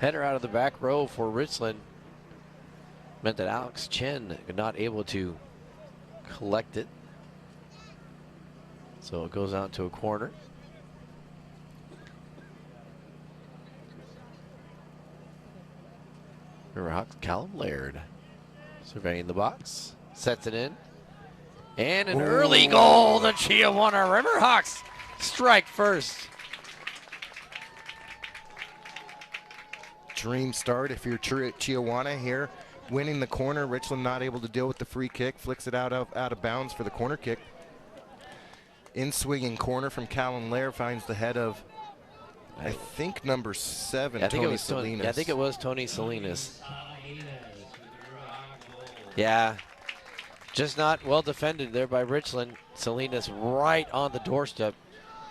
Header out of the back row for Richland meant that Alex Chen not able to collect it. So it goes out to a corner. Riverhawks Callum Laird surveying the box, sets it in, and an early goal. The Chiawana Riverhawks strike first. Dream start if you're Chiawana here. Winning the corner, Richland not able to deal with the free kick, flicks it out of bounds for the corner kick. In swinging corner from Callum Laird finds the head of, I think, number 7, Tony Salinas. I think it was Tony Salinas. Yeah, just not well defended there by Richland. Salinas right on the doorstep.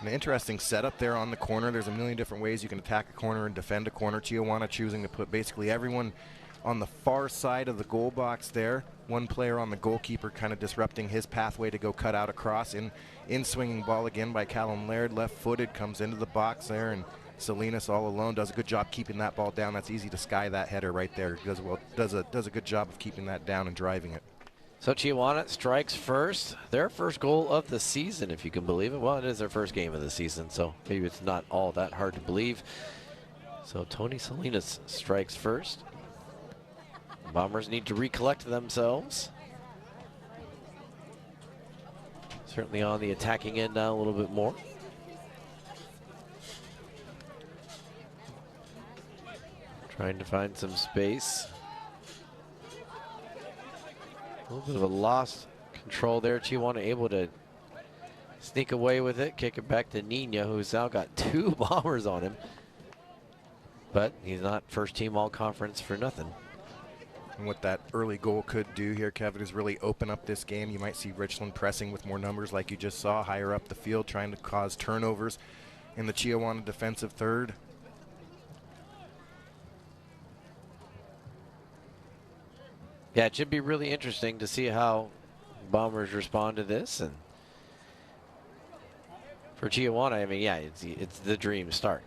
An interesting setup there on the corner. There's a million different ways you can attack a corner and defend a corner. Chiawana choosing to put basically everyone on the far side of the goal box there. One player on the goalkeeper kind of disrupting his pathway to go cut out across. In swinging ball again by Callum Laird, left-footed, comes into the box there, and Salinas all alone does a good job keeping that ball down. That's easy to sky that header right there. Does a good job of keeping that down and driving it. So Chiawana strikes first. Their first goal of the season, if you can believe it. Well, it is their first game of the season, so maybe it's not all that hard to believe. So Tony Salinas strikes first. Bombers need to recollect themselves. Certainly on the attacking end now a little bit more. Trying to find some space. A little bit of a lost control there. Chiawana able to sneak away with it, kick it back to Nina, who's now got 2 bombers on him. But he's not first team all conference for nothing. And what that early goal could do here, Kevin, is really open up this game. You might see Richland pressing with more numbers like you just saw, higher up the field, trying to cause turnovers in the Chiawana defensive third. Yeah, it should be really interesting to see how Bombers respond to this. And for Chiawana, I mean, yeah, it's the dream start.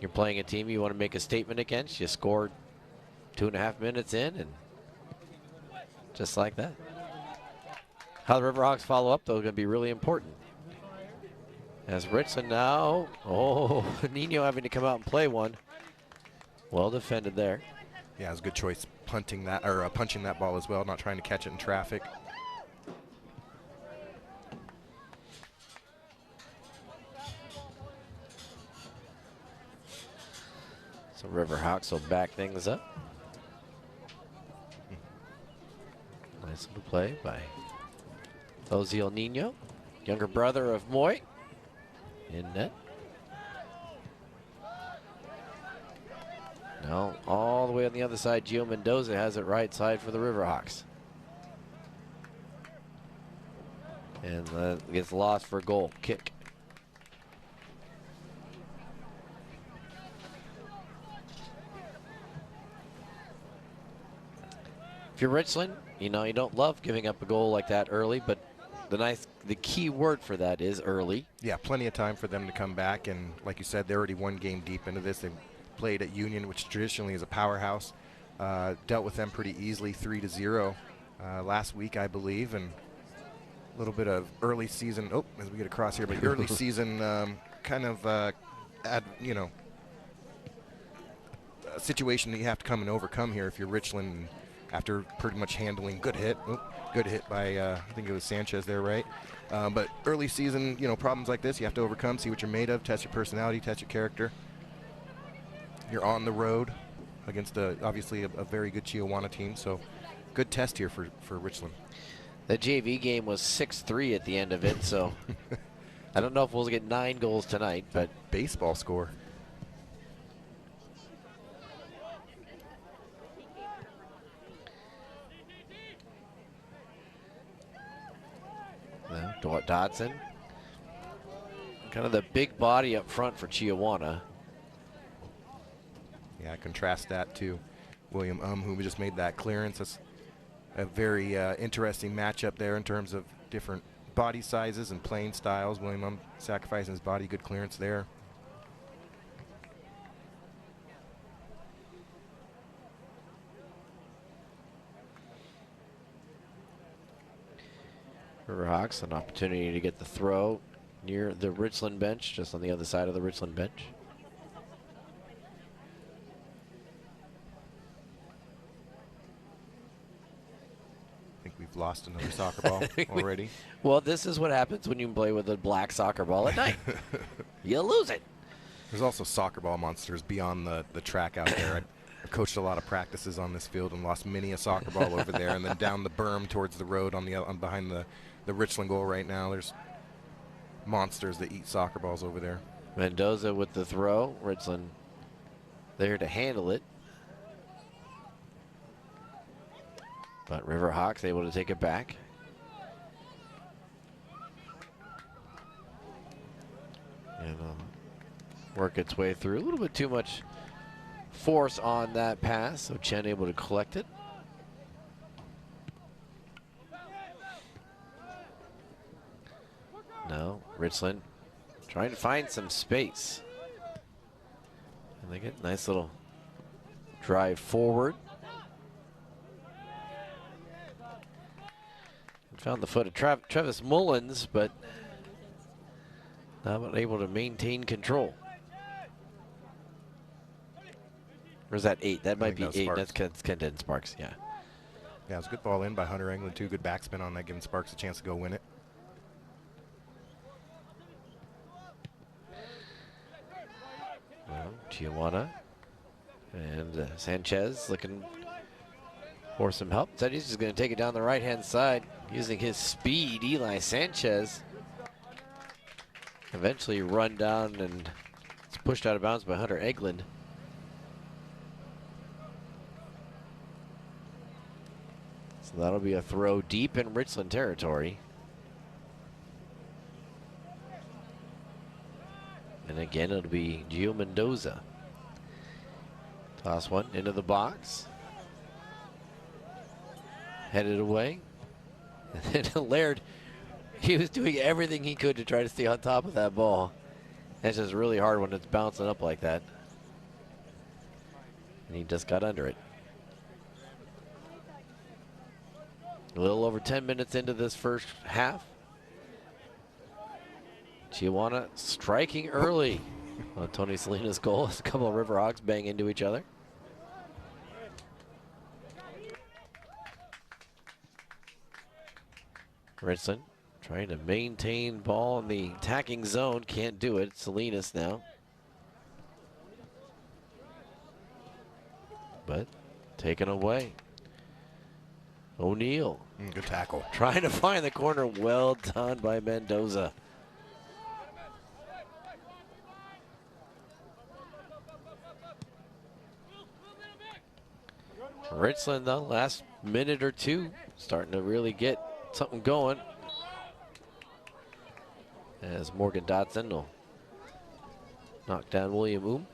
You're playing a team you want to make a statement against. You scored 2.5 minutes in, and just like that. How the Riverhawks follow up, though, is going to be really important. As Richland now, Nino having to come out and play one. Well defended there. Yeah, it was a good choice punting that or punching that ball as well, not trying to catch it in traffic. So Riverhawks will back things up. Nice little play by Ozil Nino, younger brother of Moy, in net. Now all the way on the other side, Gio Mendoza has it right side for the Riverhawks. And gets lost for a goal kick. If you're Richland, you know you don't love giving up a goal like that early, but the key word for that is early. Yeah, plenty of time for them to come back, and like you said, they're already one game deep into this. They played at Union, which traditionally is a powerhouse. Dealt with them pretty easily, 3-0 last week, I believe, and a little bit of early season. Oh, as we get across here, but early season kind of a situation that you have to come and overcome here if you're Richland. After pretty much handling good hit by I think it was Sanchez there, right? But early season, problems like this you have to overcome, see what you're made of, test your personality, test your character. You're on the road against obviously a very good Chiawana team, so good test here for Richland. The JV game was 6-3 at the end of it, so I don't know if we'll get 9 goals tonight, but baseball score. Dodson, kind of the big body up front for Chiawana. Yeah, contrast that to William who just made that clearance. That's a very interesting matchup there in terms of different body sizes and playing styles. William sacrificing his body, good clearance there. Riverhawks, an opportunity to get the throw near the Richland bench, just on the other side of the Richland bench. I think we've lost another soccer ball already. Well, this is what happens when you play with a black soccer ball at night. You lose it. There's also soccer ball monsters beyond the track out there. I've coached a lot of practices on this field and lost many a soccer ball over there. And then down the berm towards the road on behind the Richland goal right now, there's monsters that eat soccer balls over there. Mendoza with the throw. Richland there to handle it. But Riverhawks able to take it back. And work its way through. A little bit too much force on that pass, so Chen able to collect it. No, Richland trying to find some space. And they get a nice little drive forward. Found the foot of Travis Mullins, but not able to maintain control. Or is that 8? That might be 8. Sparks. That's Kenton Sparks, yeah. Yeah, it was a good ball in by Hunter England, too. Good backspin on that, giving Sparks a chance to go win it. Well, Chiawana and Sanchez looking for some help. Said he's just going to take it down the right-hand side using his speed. Eli Sanchez eventually run down and it's pushed out of bounds by Hunter Eglin. So that'll be a throw deep in Richland territory. And again, it'll be Gio Mendoza. Toss one into the box. Headed away. And then Laird, he was doing everything he could to try to stay on top of that ball. It's just really hard when it's bouncing up like that. And he just got under it. A little over 10 minutes into this first half. Chiawana striking early on Tony Salinas' goal. A couple of Riverhawks bang into each other. Richland trying to maintain ball in the attacking zone. Can't do it. Salinas now. But taken away. O'Neal. Good tackle. Trying to find the corner. Well done by Mendoza. Richland, though, last minute or two, starting to really get something going. As Morgan Dotson will knock down William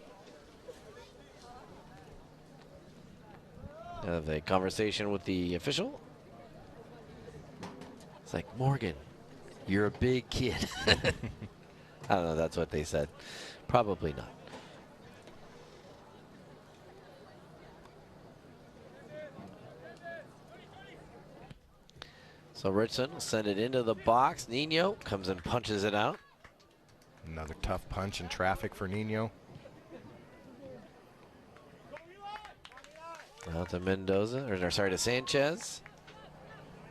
Have a conversation with the official. It's like, Morgan, you're a big kid. I don't know, that's what they said. Probably not. So Richland will send it into the box. Nino comes and punches it out. Another tough punch in traffic for Nino. Out to Mendoza, or sorry, to Sanchez.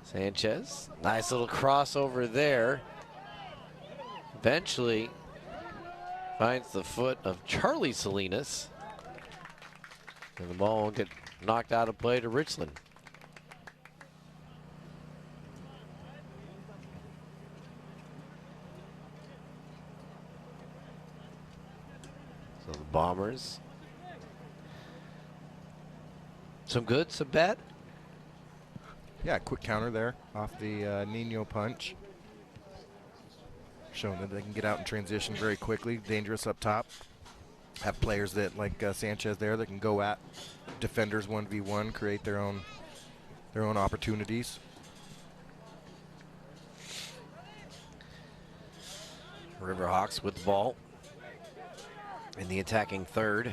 Sanchez, nice little crossover there. Eventually finds the foot of Charlie Salinas. And the ball won't get knocked out of play to Richland. So the Bombers. Some good, some bad. Yeah, quick counter there off the Nino punch. Showing that they can get out and transition very quickly. Dangerous up top. Have players that, like Sanchez there, that can go at defenders 1v1, create their own opportunities. Riverhawks with the ball in the attacking third.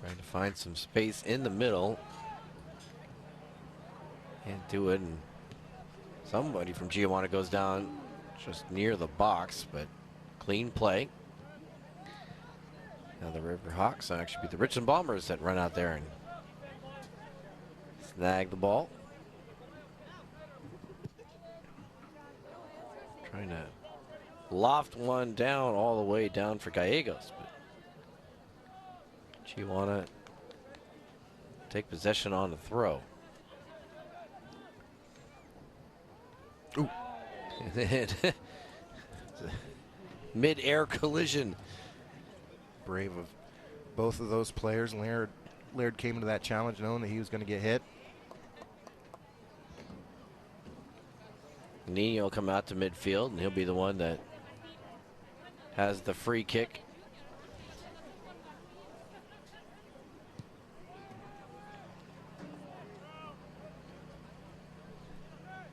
Trying to find some space in the middle. Can't do it, and somebody from Chiawana goes down just near the box, but clean play. Now the River Hawks, actually be the Richland Bombers that run out there and snag the ball. Trying to loft one down all the way down for Gallegos, but Chiawana take possession on the throw. Ooh. Mid-air collision. Brave of both of those players. Laird came into that challenge knowing that he was going to get hit. Nino will come out to midfield, and he'll be the one that has the free kick.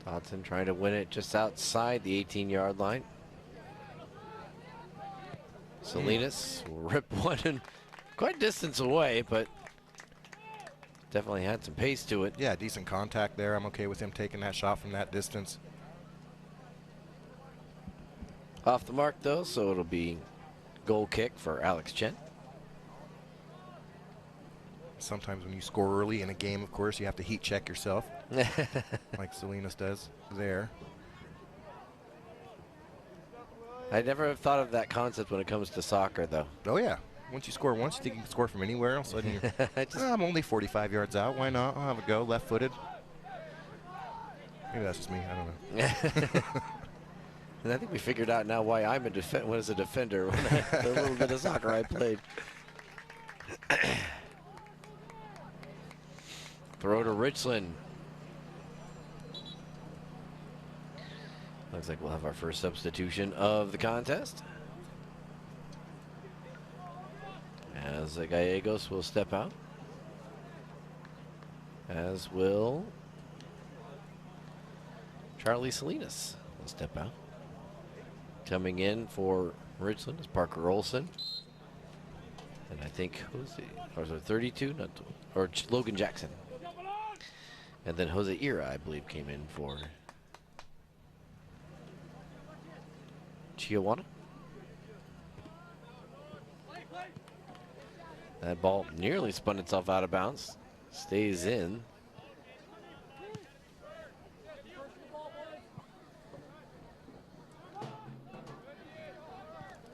Dodson trying to win it just outside the 18-yard line. Salinas will rip one in quite distance away, but definitely had some pace to it. Yeah, decent contact there. I'm okay with him taking that shot from that distance. Off the mark, though, so it'll be goal kick for Alex Chen. Sometimes when you score early in a game, of course, you have to heat check yourself, like Salinas does there. I never have thought of that concept when it comes to soccer, though. Oh, yeah. Once you score once, you think you can score from anywhere. All of a sudden, you're, I'm only 45 yards out. Why not? I'll have a go. Left-footed. Maybe that's just me. I don't know. And I think we figured out now why I'm was a defender when the little bit of soccer I played. Throw to Richland. Looks like we'll have our first substitution of the contest, as Gallegos will step out, as will Charlie Salinas will step out. Coming in for Richland is Parker Olson, and I think who's he? Or is it 32? Not, or Logan Jackson, and then Jose Ira, I believe, came in for Chiawana. That ball nearly spun itself out of bounds. Stays in.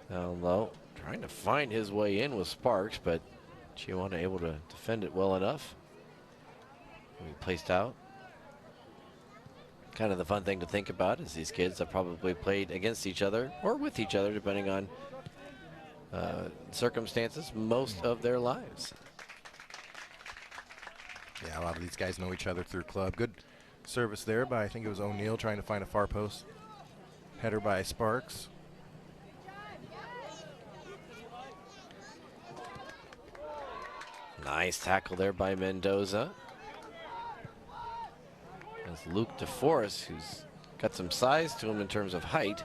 Down low. Trying to find his way in with Sparks, but Chiawana able to defend it well enough. We placed out. Kind of the fun thing to think about is these kids have probably played against each other or with each other, depending on circumstances, most of their lives. Yeah, a lot of these guys know each other through club. Good service there by, I think it was O'Neill, trying to find a far post. Header by Sparks. Nice tackle there by Mendoza. That's Luke DeForest, who's got some size to him in terms of height.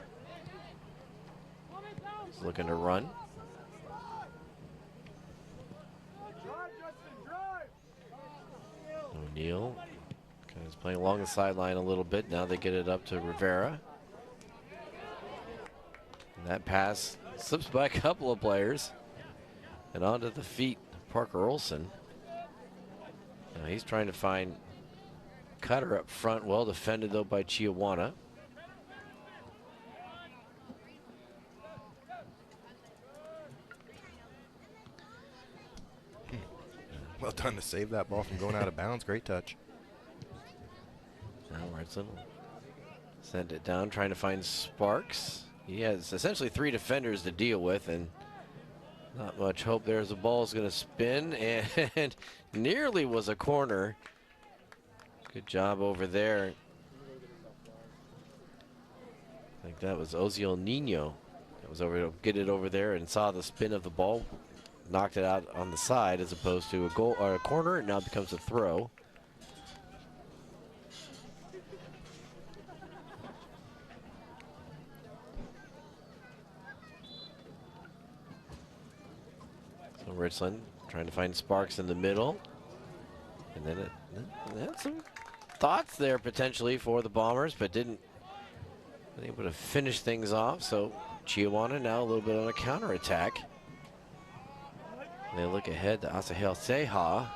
He's looking to run. O'Neill kind of is playing along the sideline a little bit. Now they get it up to Rivera. And that pass slips by a couple of players. And onto the feet of Parker Olson. Now he's trying to find Cutter up front, well defended though by Chiawana. Well done to save that ball from going out of bounds. Great touch. Now Richland will send it down, trying to find Sparks. He has essentially 3 defenders to deal with, and not much hope there as the ball is going to spin, and nearly was a corner. Good job over there. I think that was Oziel Nino that was over to get it over there and saw the spin of the ball, knocked it out on the side as opposed to a goal or a corner. It now becomes a throw. So Richland trying to find Sparks in the middle, and then it had some thoughts there potentially for the Bombers, but didn't able to finish things off. So Chiawana now a little bit on a counterattack. They look ahead to Asahel Seha.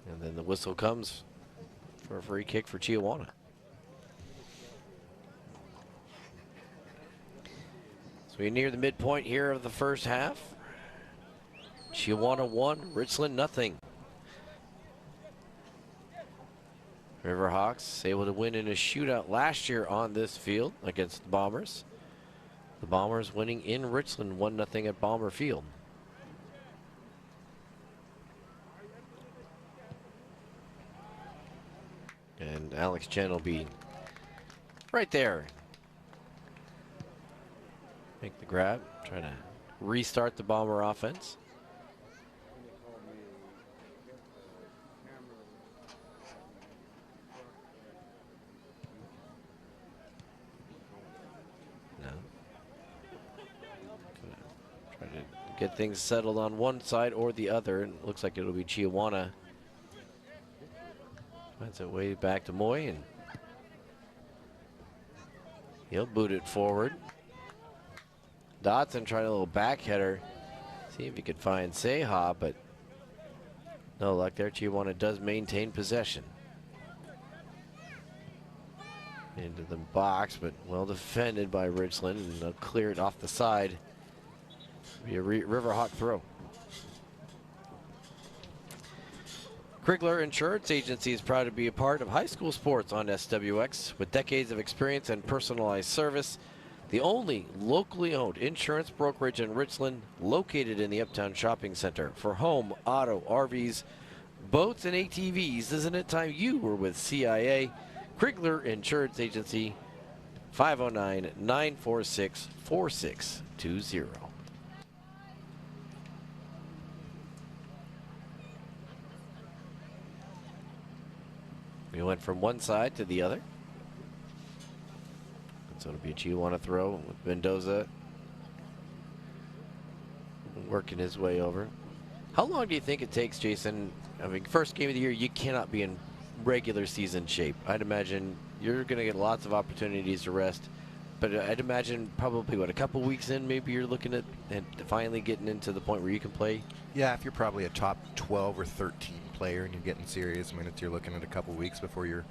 And then the whistle comes for a free kick for Chiawana. So we're near the midpoint here of the first half. Chiawana 1, Richland nothing. Riverhawks able to win in a shootout last year on this field against the Bombers. The Bombers winning in Richland 1-0 at Bomber Field. And Alex Chen will be right there. Make the grab, try to restart the Bomber offense. No. Try to get things settled on one side or the other, and it looks like it'll be Chiawana. Finds it way back to Moy, and he'll boot it forward. Dotson trying a little back header. See if he could find Seha, but no luck there. Chiawana does maintain possession. Into the box, but well defended by Richland, and they'll clear it off the side. Be a Riverhawk throw. Krigler Insurance Agency is proud to be a part of high school sports on SWX. With decades of experience and personalized service, the only locally owned insurance brokerage in Richland, located in the Uptown Shopping Center for home, auto, RVs, boats, and ATVs. Isn't it time you were with CIA? Krigler Insurance Agency, 509-946-4620. We went from one side to the other. So it'll be a Chiawana throw with Mendoza working his way over. How long do you think it takes, Jason? I mean, first game of the year, you cannot be in regular season shape. I'd imagine you're going to get lots of opportunities to rest. But I'd imagine probably, what, a couple weeks in, maybe you're looking at and finally getting into the point where you can play? Yeah, if you're probably a top 12 or 13 player and you're getting serious minutes, you're looking at a couple weeks before you're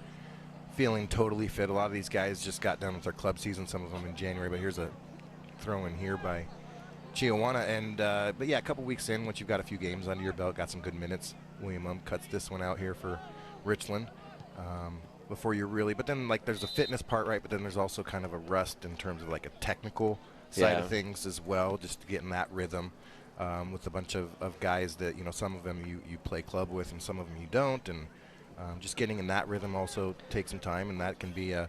feeling totally fit. A lot of these guys just got done with their club season, some of them in January, but here's a throw in here by Chiawana. And but yeah, a couple weeks in, once you've got a few games under your belt, got some good minutes, William cuts this one out here for Richland before you're really, but then like there's a fitness part, right? But then there's also kind of a rust in terms of like a technical side of things as well, just getting that rhythm with a bunch of guys that, you know, some of them you play club with and some of them you don't, and just getting in that rhythm also takes some time, and that can be a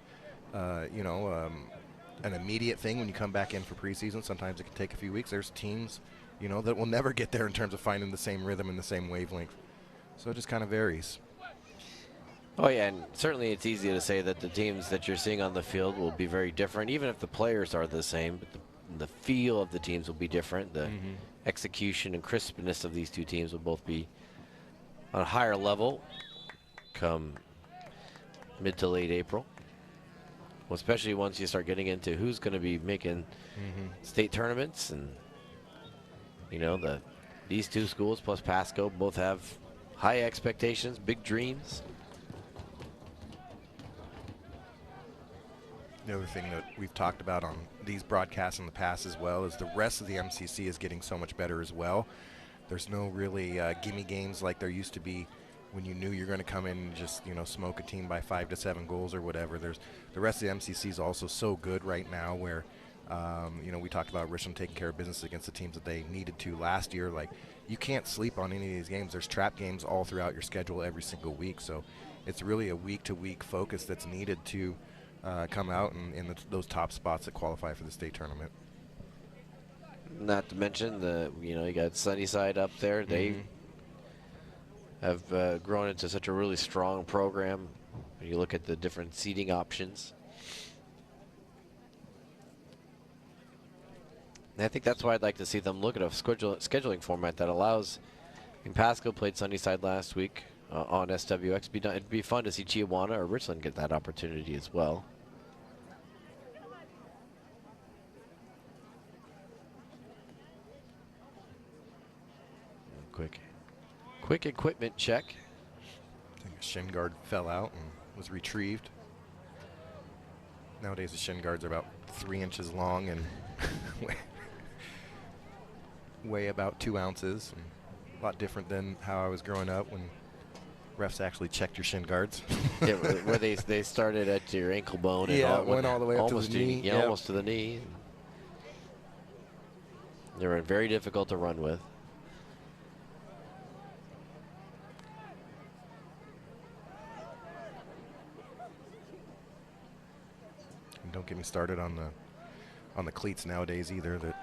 an immediate thing when you come back in for preseason. Sometimes it can take a few weeks. There's teams, you know, that will never get there in terms of finding the same rhythm and the same wavelength. So it just kind of varies. Oh yeah, and certainly it's easy to say that the teams that you're seeing on the field will be very different, even if the players are the same. But the feel of the teams will be different. The execution and crispness of these two teams will both be on a higher level come mid to late April. Well, especially once you start getting into who's going to be making state tournaments, and you know, these two schools plus Pasco both have high expectations, big dreams. The other thing that we've talked about on these broadcasts in the past as well is the rest of the MCC is getting so much better as well. There's no really gimme games like there used to be when you knew you're going to come in and just, you know, smoke a team by 5 to 7 goals or whatever. There's the rest of the MCC is also so good right now where, you know, we talked about Richland taking care of business against the teams that they needed to last year. Like, you can't sleep on any of these games. There's trap games all throughout your schedule every single week. So it's really a week-to-week focus that's needed to come out in those top spots that qualify for the state tournament. Not to mention you got Sunnyside up there. They have grown into such a really strong program when you look at the different seating options. And I think that's why I'd like to see them look at a scheduling format that allows. I mean, Pasco played Sunnyside last week on SWX. It'd be fun to see Chiawana or Richland get that opportunity as well. Quick equipment check. I think a shin guard fell out and was retrieved. Nowadays the shin guards are about 3 inches long and weigh about 2 ounces. And a lot different than how I was growing up when refs actually checked your shin guards. Yeah, where they started at your ankle bone. Yeah, and went all the way up to the knee. Yeah, yep. almost to the knee. They were very difficult to run with. And don't get me started on the cleats nowadays either. That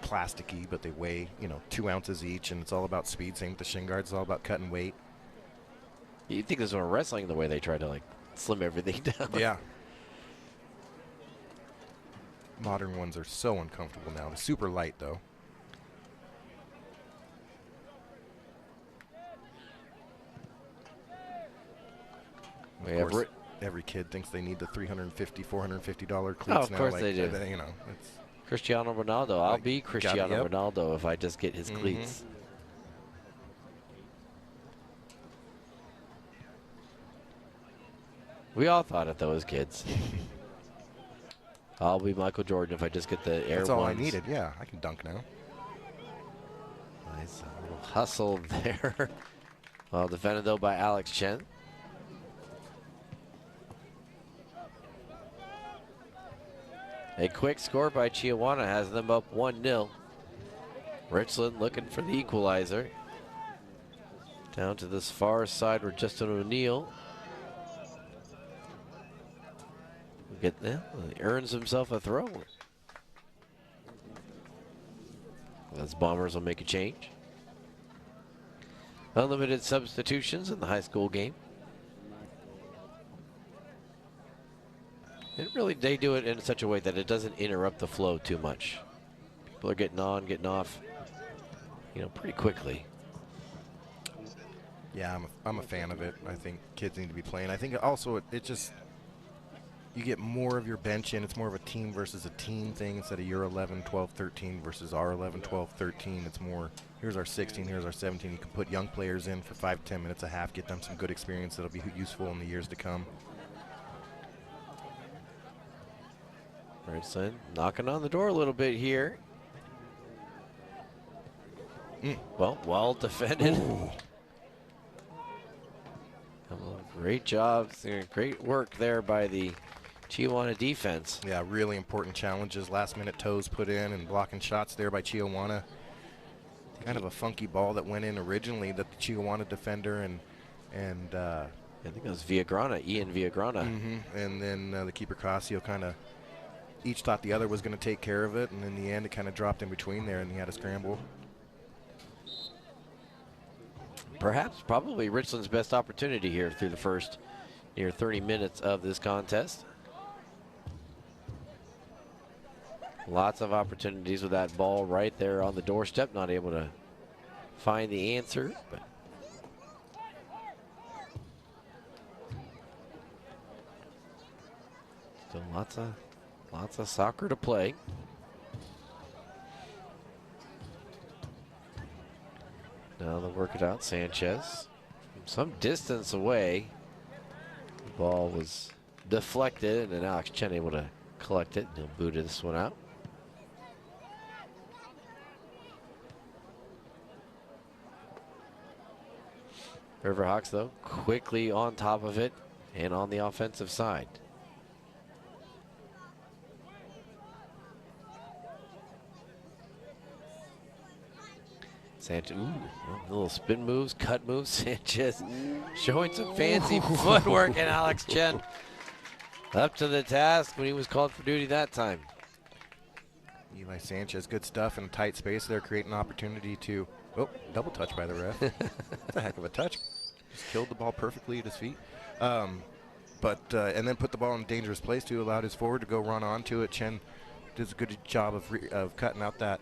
plasticky, but they weigh 2 ounces each, and it's all about speed. Same with the shin guards, it's all about cutting weight. You think this is wrestling the way they try to like slim everything down? Yeah. Modern ones are so uncomfortable now. They're super light though. Of course, every kid thinks they need the $350, $450 cleats now. Of course like, they do. It's Cristiano Ronaldo. I'll be Cristiano yep. Ronaldo if I just get his cleats. We all thought it though as kids. I'll be Michael Jordan if I just get the air That's all ones. I needed. Yeah, I can dunk now. Nice little hustle there. Well defended though by Alex Chen. A quick score by Chiawana has them up 1-0. Richland looking for the equalizer. Down to this far side where Justin O'Neill he earns himself a throw. Those Bombers will make a change. Unlimited substitutions in the high school game. And really, they do it in such a way that it doesn't interrupt the flow too much. People are getting on, getting off, pretty quickly. Yeah, I'm a fan of it. I think kids need to be playing. I think also it just, you get more of your bench in. It's more of a team versus a team thing instead of your 11, 12, 13 versus our 11, 12, 13. It's more, here's our 16, here's our 17. You can put young players in for 5-10 minutes a half, get them some good experience that'll be useful in the years to come. Richland knocking on the door a little bit here. Well defended. Great job, great work there by the Chiawana defense. Yeah, really important challenges. Last minute toes put in and blocking shots there by Chiawana. Kind of a funky ball that went in originally that the Chiawana defender and I think it was Villagrana, Ian Villagrana. And then the keeper Casio kind of each thought the other was going to take care of it, and in the end it kind of dropped in between there and he had a scramble. Probably Richland's best opportunity here through the first near 30 minutes of this contest. Lots of opportunities with that ball right there on the doorstep, not able to find the answer, but still lots of soccer to play. Now they'll work it out. Sanchez from some distance away. The ball was deflected, and Alex Chen able to collect it. He'll boot this one out. Riverhawks, though, quickly on top of it and on the offensive side. Sanchez, little spin moves, cut moves. Sanchez showing some fancy footwork, and Alex Chen up to the task when he was called for duty that time. Eli Sanchez, good stuff in a tight space there, creating an opportunity to, double touch by the ref. That's a heck of a touch. Just killed the ball perfectly at his feet. but and then put the ball in a dangerous place too. Allowed his forward to go run onto it. Chen does a good job of cutting out that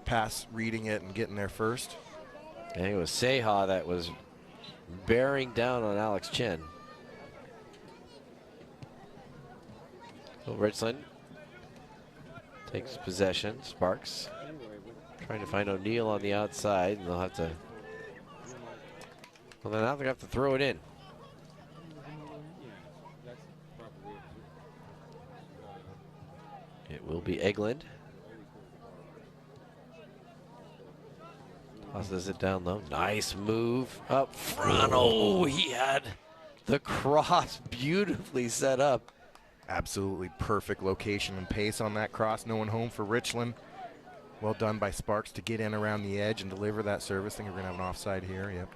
pass, reading it, and getting there first. And it was Seha that was bearing down on Alex Chen. So Richland takes possession. Sparks trying to find O'Neal on the outside, and they'll have to. Well, then now they have to throw it in. It will be Eglund. Tosses it down low. Nice move up front. Oh, he had the cross beautifully set up. Absolutely perfect location and pace on that cross. No one home for Richland. Well done by Sparks to get in around the edge and deliver that service. I think we're going to have an offside here. Yep.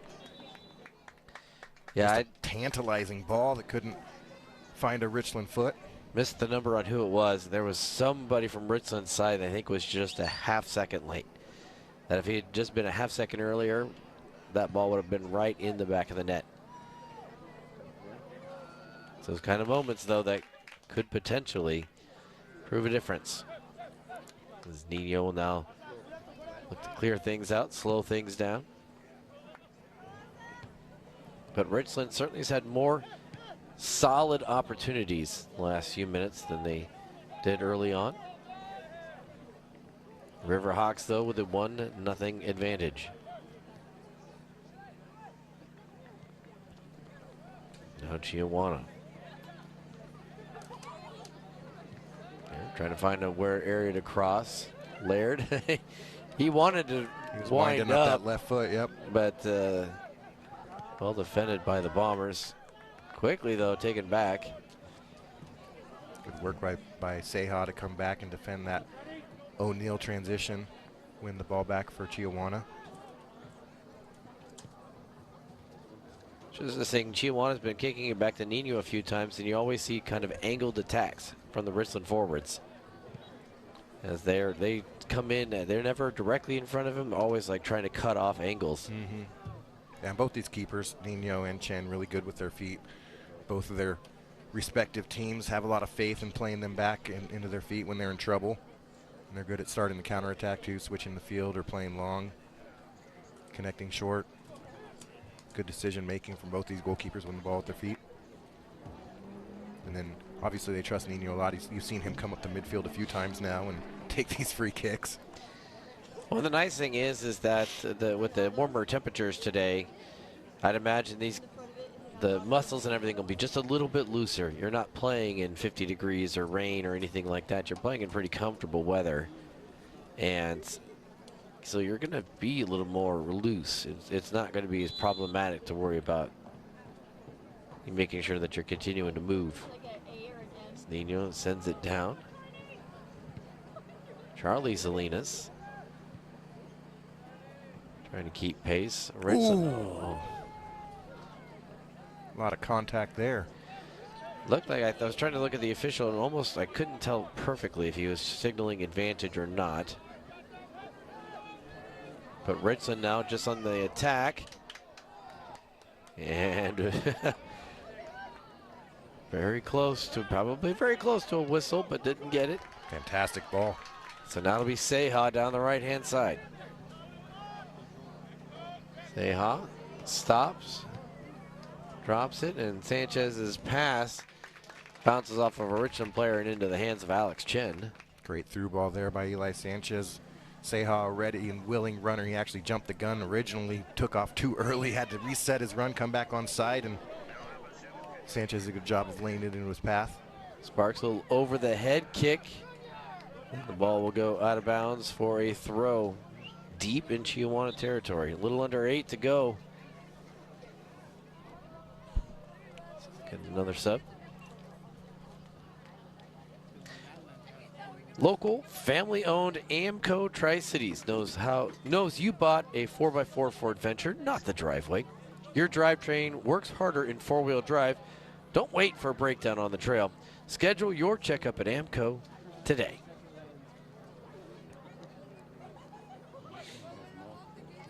Yeah, a tantalizing ball that couldn't find a Richland foot. Missed the number on who it was. There was somebody from Richland's side that I think was just a half-second late. That if he had just been a half-second earlier, that ball would have been right in the back of the net. It's those kind of moments, though, that could potentially prove a difference. As Nino will now look to clear things out, slow things down. But Richland certainly has had more solid opportunities the last few minutes than they did early on. Riverhawks, though, with a 1-0 advantage. Now Chiawana. Trying to find a area to cross. Laird, he wanted to wind up that left foot, yep. But well defended by the Bombers. Quickly, though, taken back. Good work by Seha to come back and defend that O'Neal transition. Win the ball back for Chiawana. Just the thing, Chiawana's been kicking it back to Nino a few times, and you always see kind of angled attacks from the Richland forwards. As they come in, they're never directly in front of him, always like trying to cut off angles. Mm-hmm. And both these keepers, Nino and Chen, really good with their feet. Both of their respective teams have a lot of faith in playing them back into their feet when they're in trouble. And they're good at starting the counterattack too, switching the field or playing long, connecting short. Good decision making from both these goalkeepers when the ball at their feet. And then obviously they trust Nino a lot. You've seen him come up to midfield a few times now and take these free kicks. Well, the nice thing is that with the warmer temperatures today, I'd imagine the muscles and everything will be just a little bit looser. You're not playing in 50 degrees or rain or anything like that. You're playing in pretty comfortable weather. And so you're going to be a little more loose. It's not going to be as problematic to worry about making sure that you're continuing to move. Nino sends it down. Charlie Salinas trying to keep pace. Oh. A lot of contact there. Looked like I was trying to look at the official and almost I couldn't tell perfectly if he was signaling advantage or not. But Richland now just on the attack. And probably very close to a whistle, but didn't get it. Fantastic ball. So now it'll be Seha down the right-hand side. Seha stops, drops it, and Sanchez's pass bounces off of a Richland player and into the hands of Alex Chen. Great through ball there by Eli Sanchez. Seha, a ready and willing runner. He actually jumped the gun originally, took off too early, had to reset his run, come back on side, and Sanchez did a good job of laying it into his path. Sparks a little over the head kick. The ball will go out of bounds for a throw deep in Chiawana territory. A little under 8 to go. Get another sub. Local, family-owned Amco Tri-Cities knows you bought a 4x4 Ford Venture, not the driveway. Your drivetrain works harder in four-wheel drive. Don't wait for a breakdown on the trail. Schedule your checkup at Amco today.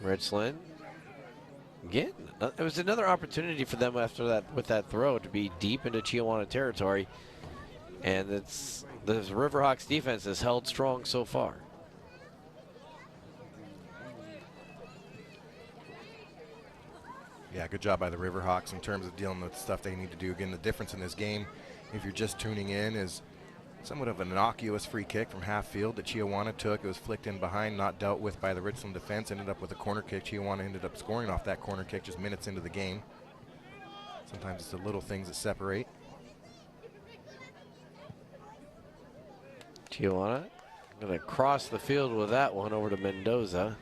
Richland Again, it was another opportunity for them after that, with that throw, to be deep into Chiawana territory. And it's the Riverhawks defense has held strong so far. Yeah, good job by the Riverhawks in terms of dealing with stuff they need to do. Again, the difference in this game, if you're just tuning in, is somewhat of an innocuous free kick from half field that Chiawana took. It was flicked in behind, not dealt with by the Richland defense, ended up with a corner kick. Chiawana ended up scoring off that corner kick just minutes into the game. Sometimes it's the little things that separate. Chiawana going to cross the field with that one over to Mendoza.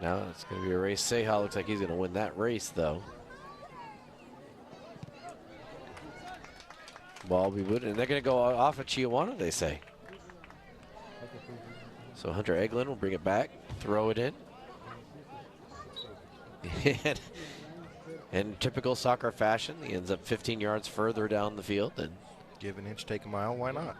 Now it's going to be a race. Seha looks like he's going to win that race, though. Ball will be booted, and they're going to go off of Chiawana, they say. So Hunter Eglin will bring it back, throw it in. And in typical soccer fashion, he ends up 15 yards further down the field. And give an inch, take a mile, why not?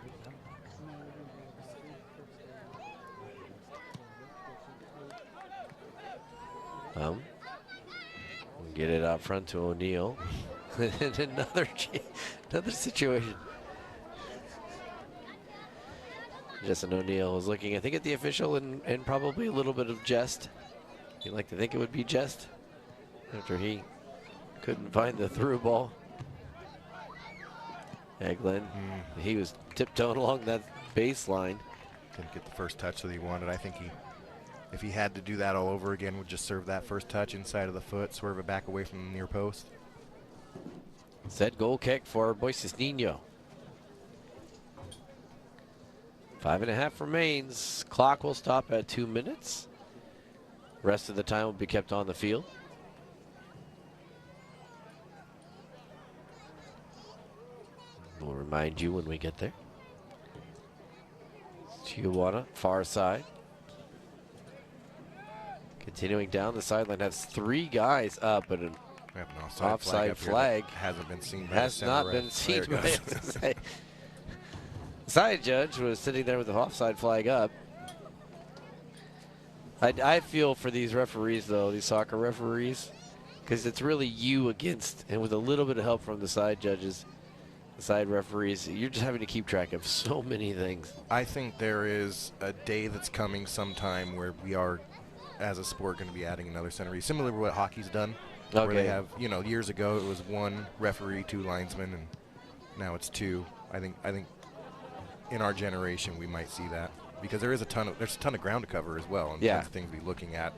Get it out front to O'Neill. And another situation. Justin O'Neill was looking, I think, at the official and probably a little bit of jest. You'd like to think it would be jest after he couldn't find the through ball. Eglin, he was tiptoeing along that baseline. Didn't get the first touch that he wanted. I think if he had to do that all over again, would just serve that first touch inside of the foot, swerve it back away from the near post. Set goal kick for Boises Nino. 5.5 remains. Clock will stop at 2 minutes. Rest of the time will be kept on the field. We'll remind you when we get there. Chiawana, far side. Continuing down the sideline, has 3 guys up, but an offside flag hasn't been seen. Has not been seen. The side judge was sitting there with the offside flag up. I feel for these referees, though, these soccer referees, because it's really you against, and with a little bit of help from the side judges, the side referees, you're just having to keep track of so many things. I think there is a day that's coming sometime where we are, as a sport, going to be adding another center. Similar to what hockey's done, where they have, you know, years ago it was 1 referee, 2 linesmen, and now it's 2. I think in our generation we might see that, because there's a ton of ground to cover as well, and tons of things to be looking at.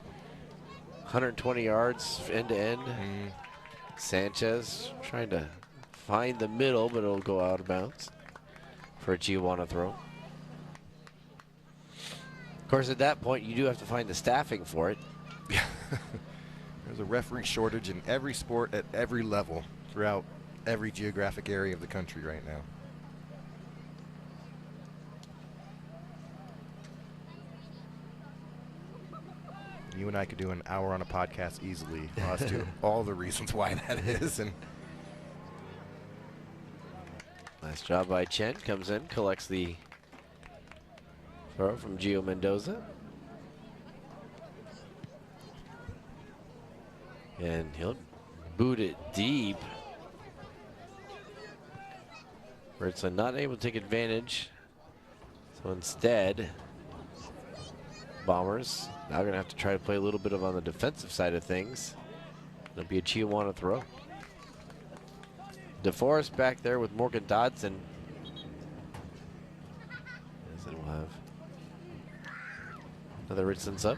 120 yards end to end. Sanchez trying to find the middle, but it'll go out of bounds for a Chiawana throw. Of course, at that point, you do have to find the staffing for it. There's a referee shortage in every sport at every level throughout every geographic area of the country right now. You and I could do an hour on a podcast easily as to all the reasons why that is. And nice job by Chen. Comes in, collects the throw from Gio Mendoza. And he'll boot it deep. Richland not able to take advantage. So instead, Bombers now going to have to try to play a little bit of on the defensive side of things. It'll be a Chiawana throw. DeForest back there with Morgan Dodson. As it will have another Richland's up.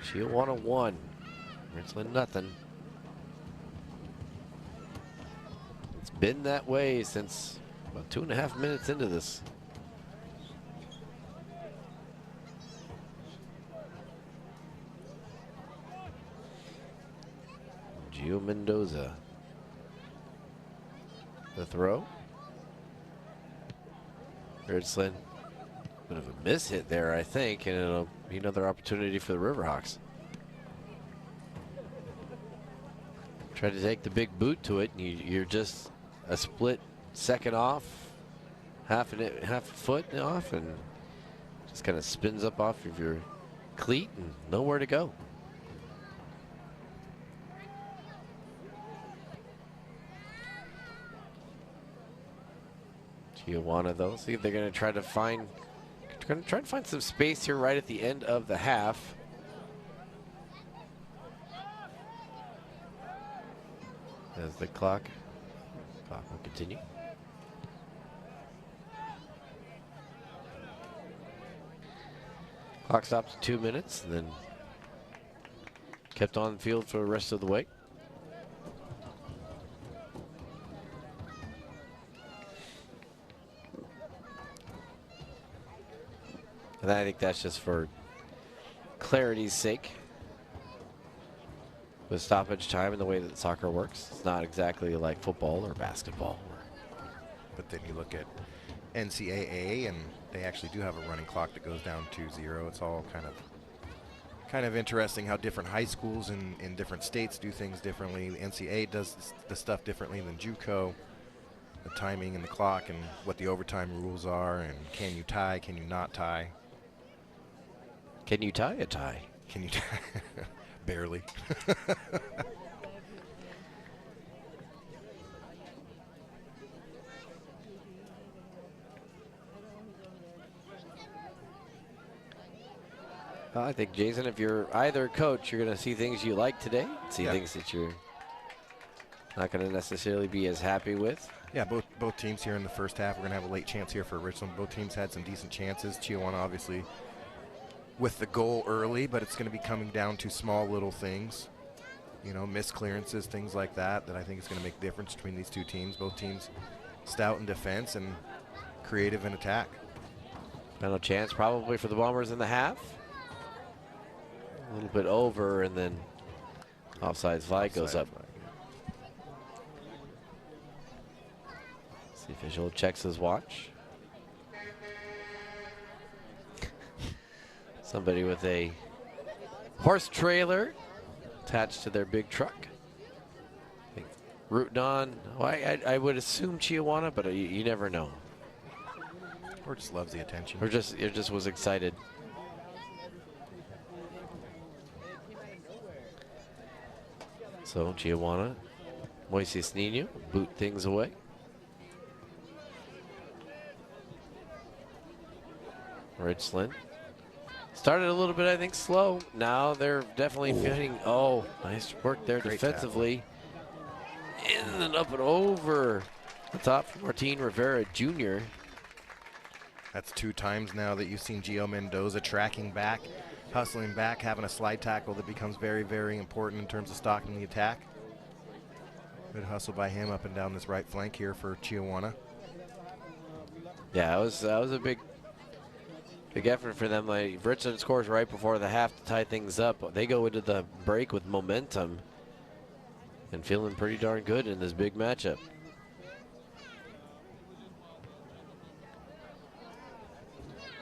Chiawana 1, Richland nothing. It's been that way since about 2.5 minutes into this. Gio Mendoza. The throw. Richland. Bit of a miss hit there, I think, and it'll be another opportunity for the Riverhawks. Try to take the big boot to it, and you're just a split second off, half a foot off, and just kind of spins up off of your cleat and nowhere to go. Chiawana, though, see if they're going to try to find some space here right at the end of the half. As the clock will continue. Clock stops at 2 minutes, and then kept on the field for the rest of the way. And I think that's just for clarity's sake. With stoppage time and the way that soccer works, it's not exactly like football or basketball. But then you look at NCAA, and they actually do have a running clock that goes down to 0. It's all kind of interesting how different high schools in different states do things differently. The NCAA does the stuff differently than JUCO. The timing and the clock and what the overtime rules are, and can you tie, can you not tie? Can you tie a tie? Can you tie? Barely. Well, I think, Jason, if you're either coach, you're going to see things you like today, see things that you're not going to necessarily be as happy with. Yeah, both teams here in the first half. We're going to have a late chance here for Richland. Both teams had some decent chances. Chiawana obviously with the goal early, but it's going to be coming down to small little things. You know, missed clearances, things like that I think is going to make a difference between these two teams. Both teams stout in defense and creative in attack. Final chance probably for the Bombers in the half. A little bit over, and then offside flag goes up. The official checks his watch. Somebody with a horse trailer attached to their big truck. Rooting on, well, I would assume Chiawana, but you never know. Or just loves the attention. Or just was excited. So Chiawana, Moises Nino boot things away. Richland started a little bit, I think, slow. Now they're definitely feeling. Oh, nice work there defensively. In and up and over the top for Martin Rivera Jr. That's 2 times now that you've seen Gio Mendoza tracking back, hustling back, having a slide tackle that becomes very, very important in terms of stalking the attack. Good hustle by him up and down this right flank here for Chiawana. Yeah, that was a big effort for them. Like, Richland scores right before the half to tie things up. They go into the break with momentum and feeling pretty darn good in this big matchup.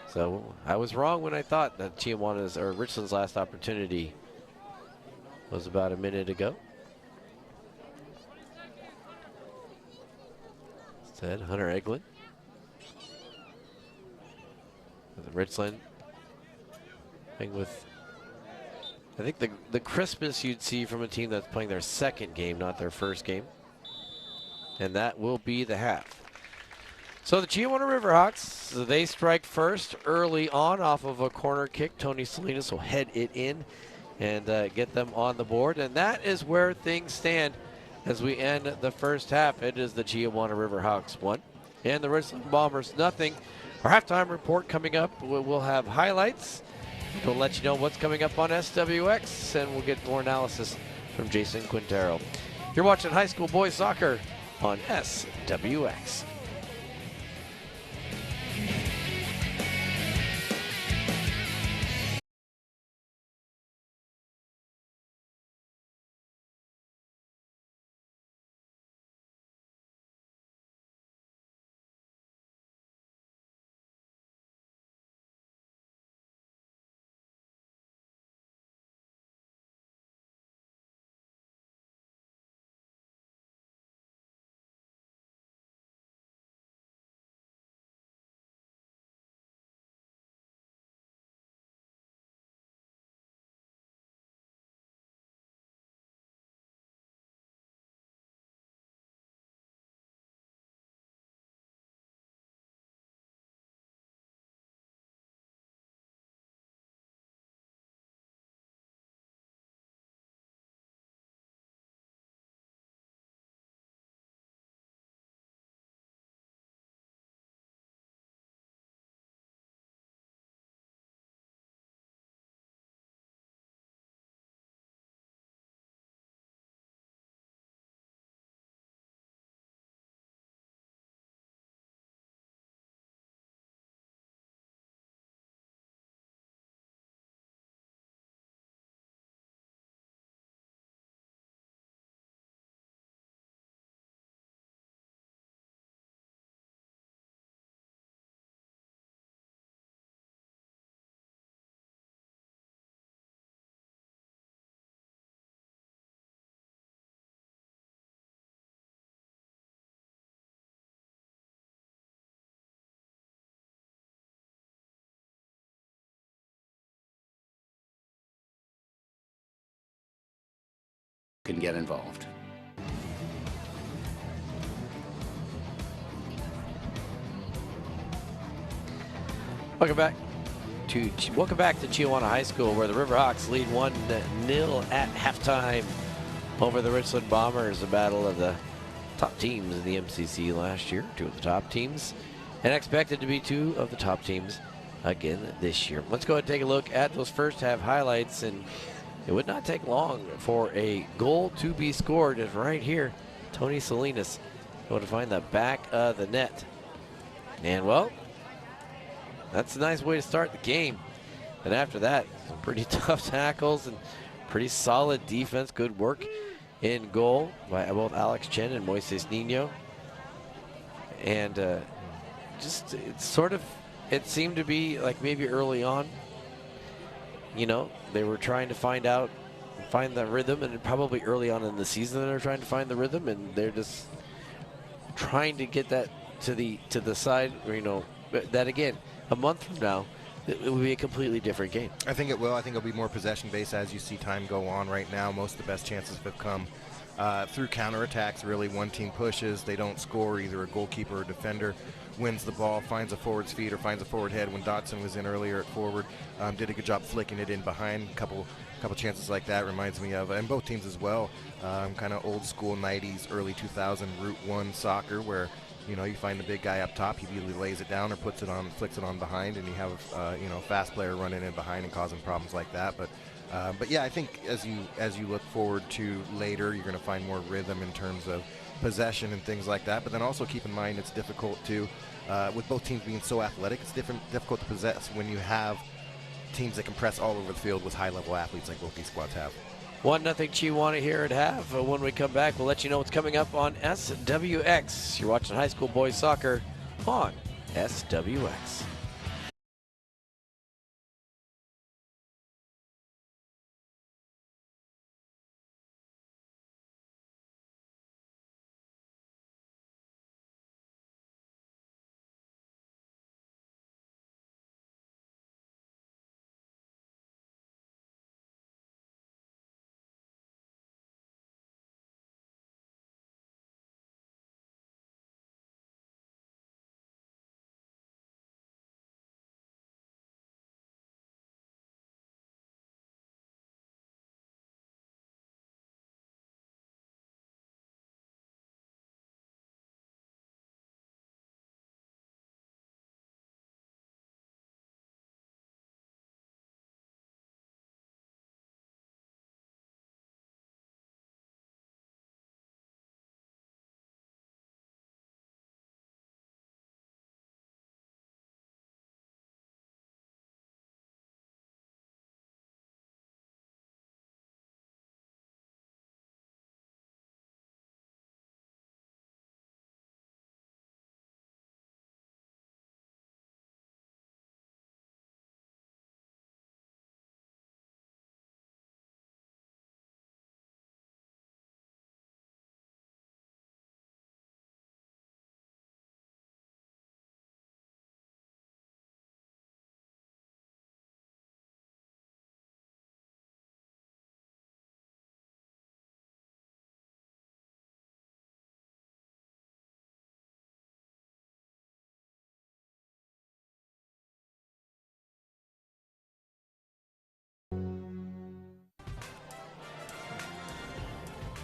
So I was wrong when I thought that Chiawana's or Richland's last opportunity was about a minute ago. Instead, Hunter Eglin. Richland playing with, I think, the crispness you'd see from a team that's playing their second game, not their first game. And that will be the half. So the Chiawana Riverhawks, they strike first early on off of a corner kick. Tony Salinas will head it in and get them on the board. And that is where things stand as we end the first half. It is the Chiawana Riverhawks 1 and the Richland Bombers nothing. Our halftime report coming up. We'll have highlights. We'll let you know what's coming up on SWX, and we'll get more analysis from Jason Quintero. You're watching high school boys soccer on SWX. can get involved. Welcome back to Chiawana High School, where the Riverhawks lead 1-0 at halftime over the Richland Bombers, a battle of the top teams in the MCC last year, two of the top teams, and expected to be two of the top teams again this year. Let's go ahead and take a look at those first half highlights, and it would not take long for a goal to be scored. It's right here. Tony Salinas going to find the back of the net. And, well, that's a nice way to start the game. And after that, some pretty tough tackles and pretty solid defense. Good work in goal by both Alex Chen and Moises Nino. And just it seemed to be like maybe early on, you know, they were trying to find the rhythm, and probably early on in the season they're trying to find the rhythm, and they're just trying to get that to the side, you know, that again, a month from now, it will be a completely different game. I think it will. I think it'll be more possession-based as you see time go on. Right now, most of the best chances have come through counterattacks, really. One team pushes, they don't score, either a goalkeeper or defender wins the ball, finds a forward's feet or finds a forward head. When Dotson was in earlier at forward, did a good job flicking it in behind. A couple chances like that reminds me of, and both teams as well, kind of old school 90s, early 2000 Route 1 soccer, where you know, you find the big guy up top, he either lays it down or flicks it on behind, and you have you know, a fast player running in behind and causing problems like that. But yeah, I think as you look forward to later, you're going to find more rhythm in terms of possession and things like that. But then also keep in mind it's difficult to, with both teams being so athletic, it's difficult to possess when you have teams that can press all over the field with high-level athletes like both these squads have. 1-0 Chiawana here at half. When we come back, we'll let you know what's coming up on SWX. You're watching high school boys soccer on SWX.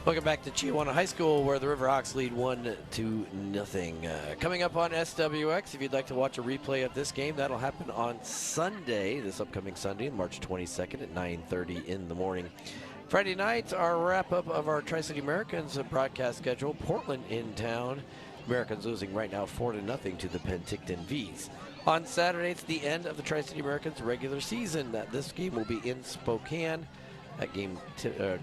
Welcome back to Chiawana High School, where the Riverhawks lead 1-0. Coming up on SWX, if you'd like to watch a replay of this game, that'll happen on Sunday, this upcoming Sunday, March 22nd at 9:30 in the morning. Friday night, our wrap-up of our Tri-City Americans broadcast schedule. Portland in town. Americans losing right now 4-0 to the Penticton Vs. On Saturday, it's the end of the Tri-City Americans regular season. This game will be in Spokane. That game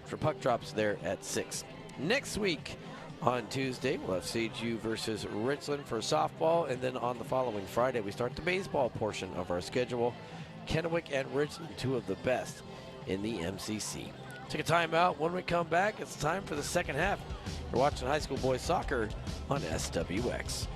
for puck drops there at 6. Next week on Tuesday, we'll have CGU versus Richland for softball. And then on the following Friday, we start the baseball portion of our schedule. Kennewick and Richland, two of the best in the MCC. Take a timeout. When we come back, it's time for the second half. You're watching high school boys soccer on SWX.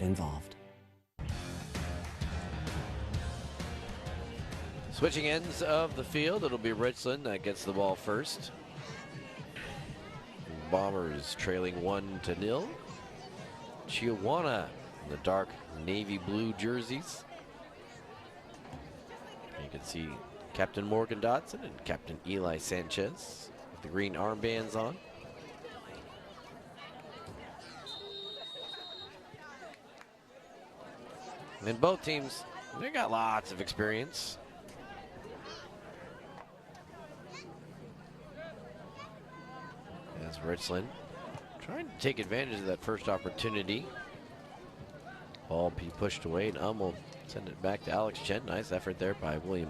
involved. Switching ends of the field, it'll be Richland that gets the ball first. Bombers trailing 1-0. Chiawana in the dark navy blue jerseys. You can see Captain Morgan Dodson and Captain Eli Sanchez with the green armbands on. And both teams, they got lots of experience. As Richland trying to take advantage of that first opportunity. Ball be pushed away, and will send it back to Alex Chen. Nice effort there by William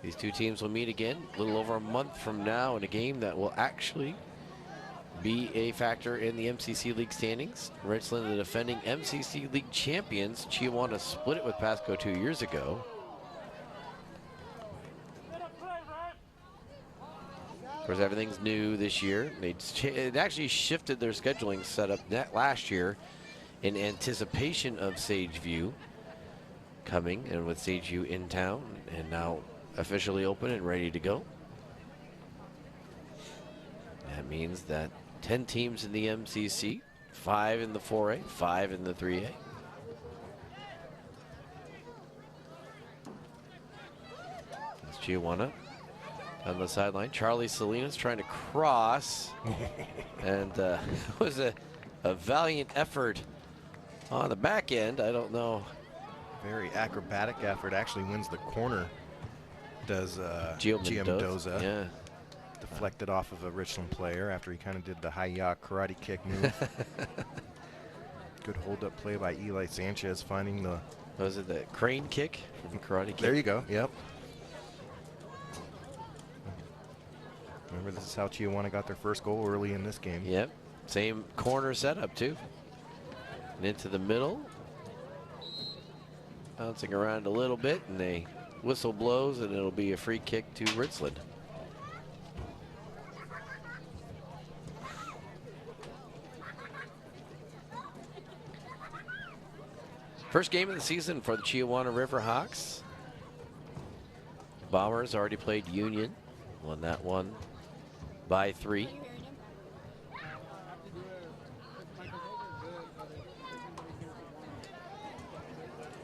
These two teams will meet again a little over a month from now in a game that will actually be a factor in the MCC League standings. Richland, the defending MCC League champions. Chiawana split it with Pasco 2 years ago. Of course, everything's new this year. It actually shifted their scheduling setup last year in anticipation of Sageview coming, and with Sageview in town and now officially open and ready to go. That means that 10 teams in the MCC, 5 in the 4A, 5 in the 3A. That's Chiawana on the sideline. Charlie Salinas trying to cross. And it was a valiant effort on the back end. I don't know. Very acrobatic effort. Actually wins the corner. Does Gio Mendoza. Yeah. Deflected off of a Richland player after he kind of did the hi-ya karate kick move. Good hold-up play by Eli Sanchez, finding the... Was it the crane kick from karate kick? There you go, yep. Remember, this is how Chiawana got their first goal early in this game. Yep, same corner setup too. And into the middle. Bouncing around a little bit, and a whistle blows, and it'll be a free kick to Richland. First game of the season for the Chiawana Riverhawks. Bombers already played Union, won that one by 3.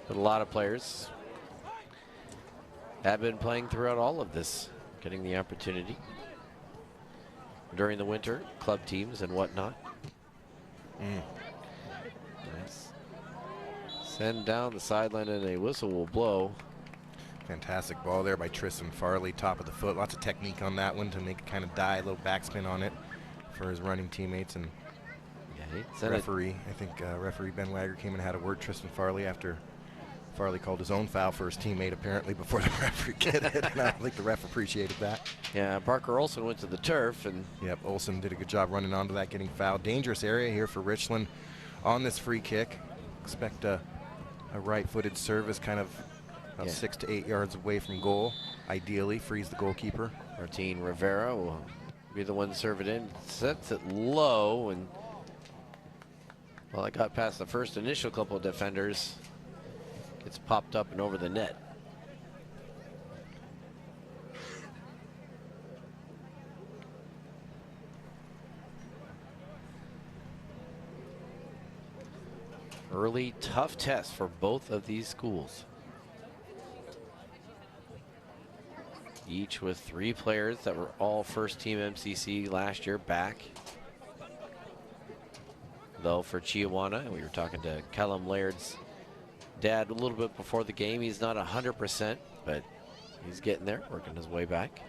But a lot of players have been playing throughout all of this, getting the opportunity during the winter, club teams and whatnot. Nice. Send down the sideline, and a whistle will blow. Fantastic ball there by Tristan Farley, top of the foot. Lots of technique on that one to make it kind of die, a little backspin on it for his running teammates. And referee, I think referee Ben Wagger came and had a word Tristan Farley after Farley called his own foul for his teammate apparently before the referee did it. And I don't think the ref appreciated that. Yeah, Parker Olson went to the turf, and yep, Olson did a good job running onto that, getting fouled. Dangerous area here for Richland on this free kick. Expect a right-footed service, kind of about 6 to 8 yards away from goal. Ideally, frees the goalkeeper. Martin Rivera will be the one to serve it in. Sets it low, and well, it got past the first initial couple of defenders. Gets popped up and over the net. Early tough test for both of these schools. Each with 3 players that were all first team MCC last year back. Though for Chiawana, we were talking to Callum Laird's dad a little bit before the game. He's not 100%, but he's getting there, working his way back,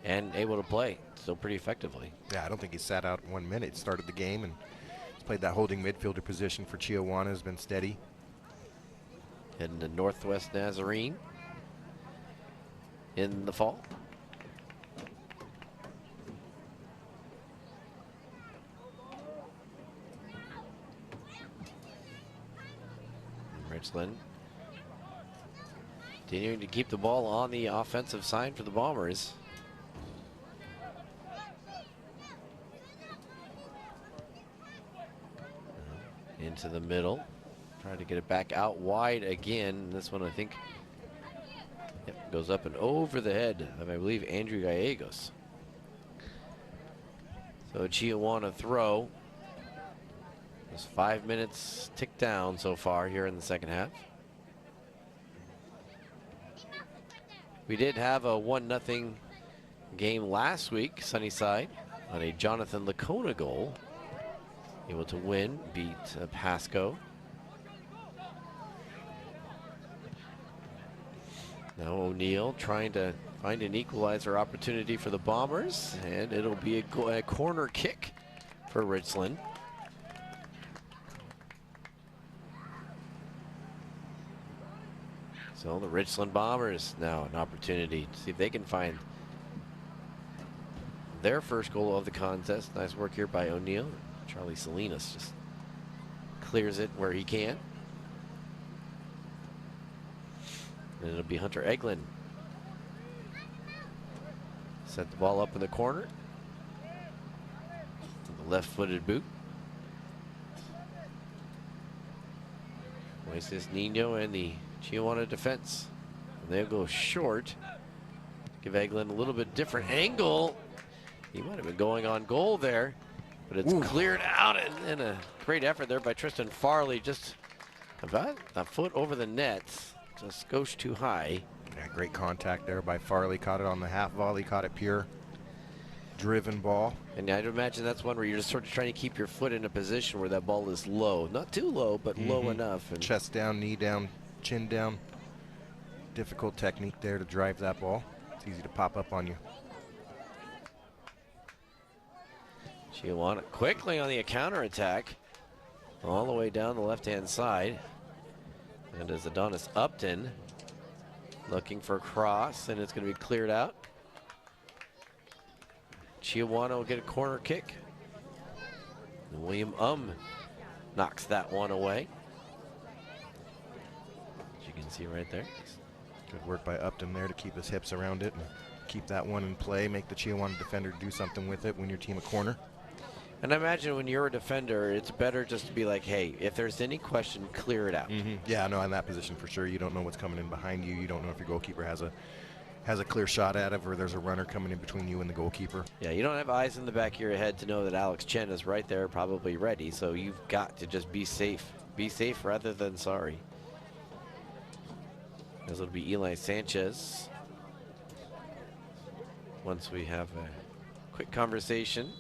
and able to play still pretty effectively. Yeah, I don't think he sat out 1 minute. Started the game and he's played that holding midfielder position for Chiawana, has been steady. Heading to Northwest Nazarene in the fall. Richland continuing to keep the ball on the offensive side for the Bombers. into the middle. Trying to get it back out wide again. This one, I think, goes up and over the head of, I believe, Andrew Gallegos. So a Chiawana throw. There's 5 minutes ticked down so far here in the second half. We did have a 1-0 game last week, Sunnyside, on a Jonathan Lacona goal. Able to win, beat Pasco. Now O'Neill trying to find an equalizer opportunity for the Bombers, and it'll be a corner kick for Richland. So the Richland Bombers now an opportunity to see if they can find their first goal of the contest. Nice work here by O'Neill. Charlie Salinas just clears it where he can. And it'll be Hunter Eglin. Set the ball up in the corner. The left-footed boot. Moises Nino and the Chiawana defense. And they'll go short. Give Eglin a little bit different angle. He might have been going on goal there, but it's cleared out, and a great effort there by Tristan Farley. Just about a foot over the net. Just goes too high. Yeah, great contact there by Farley. Caught it on the half volley, caught it pure. Driven ball. And I'd imagine that's one where you're just sort of trying to keep your foot in a position where that ball is low. Not too low, but low enough. And chest down, knee down, chin down. Difficult technique there to drive that ball. It's easy to pop up on you. Chiawana quickly on the counterattack. All the way down the left-hand side. And as Adonis Upton looking for a cross, and it's going to be cleared out. Chiawana will get a corner kick. And William knocks that one away. As you can see right there. Good work by Upton there to keep his hips around it and keep that one in play. Make the Chiawana defender do something with it when your team a corner. And I imagine when you're a defender, it's better just to be like, hey, if there's any question, clear it out. Yeah, no, in that position for sure. You don't know what's coming in behind you. You don't know if your goalkeeper has a clear shot at it, or there's a runner coming in between you and the goalkeeper. Yeah, you don't have eyes in the back of your head to know that Alex Chen is right there, probably ready. So you've got to just be safe. Be safe rather than sorry. As it'll be Eli Sanchez. Once we have a quick conversation.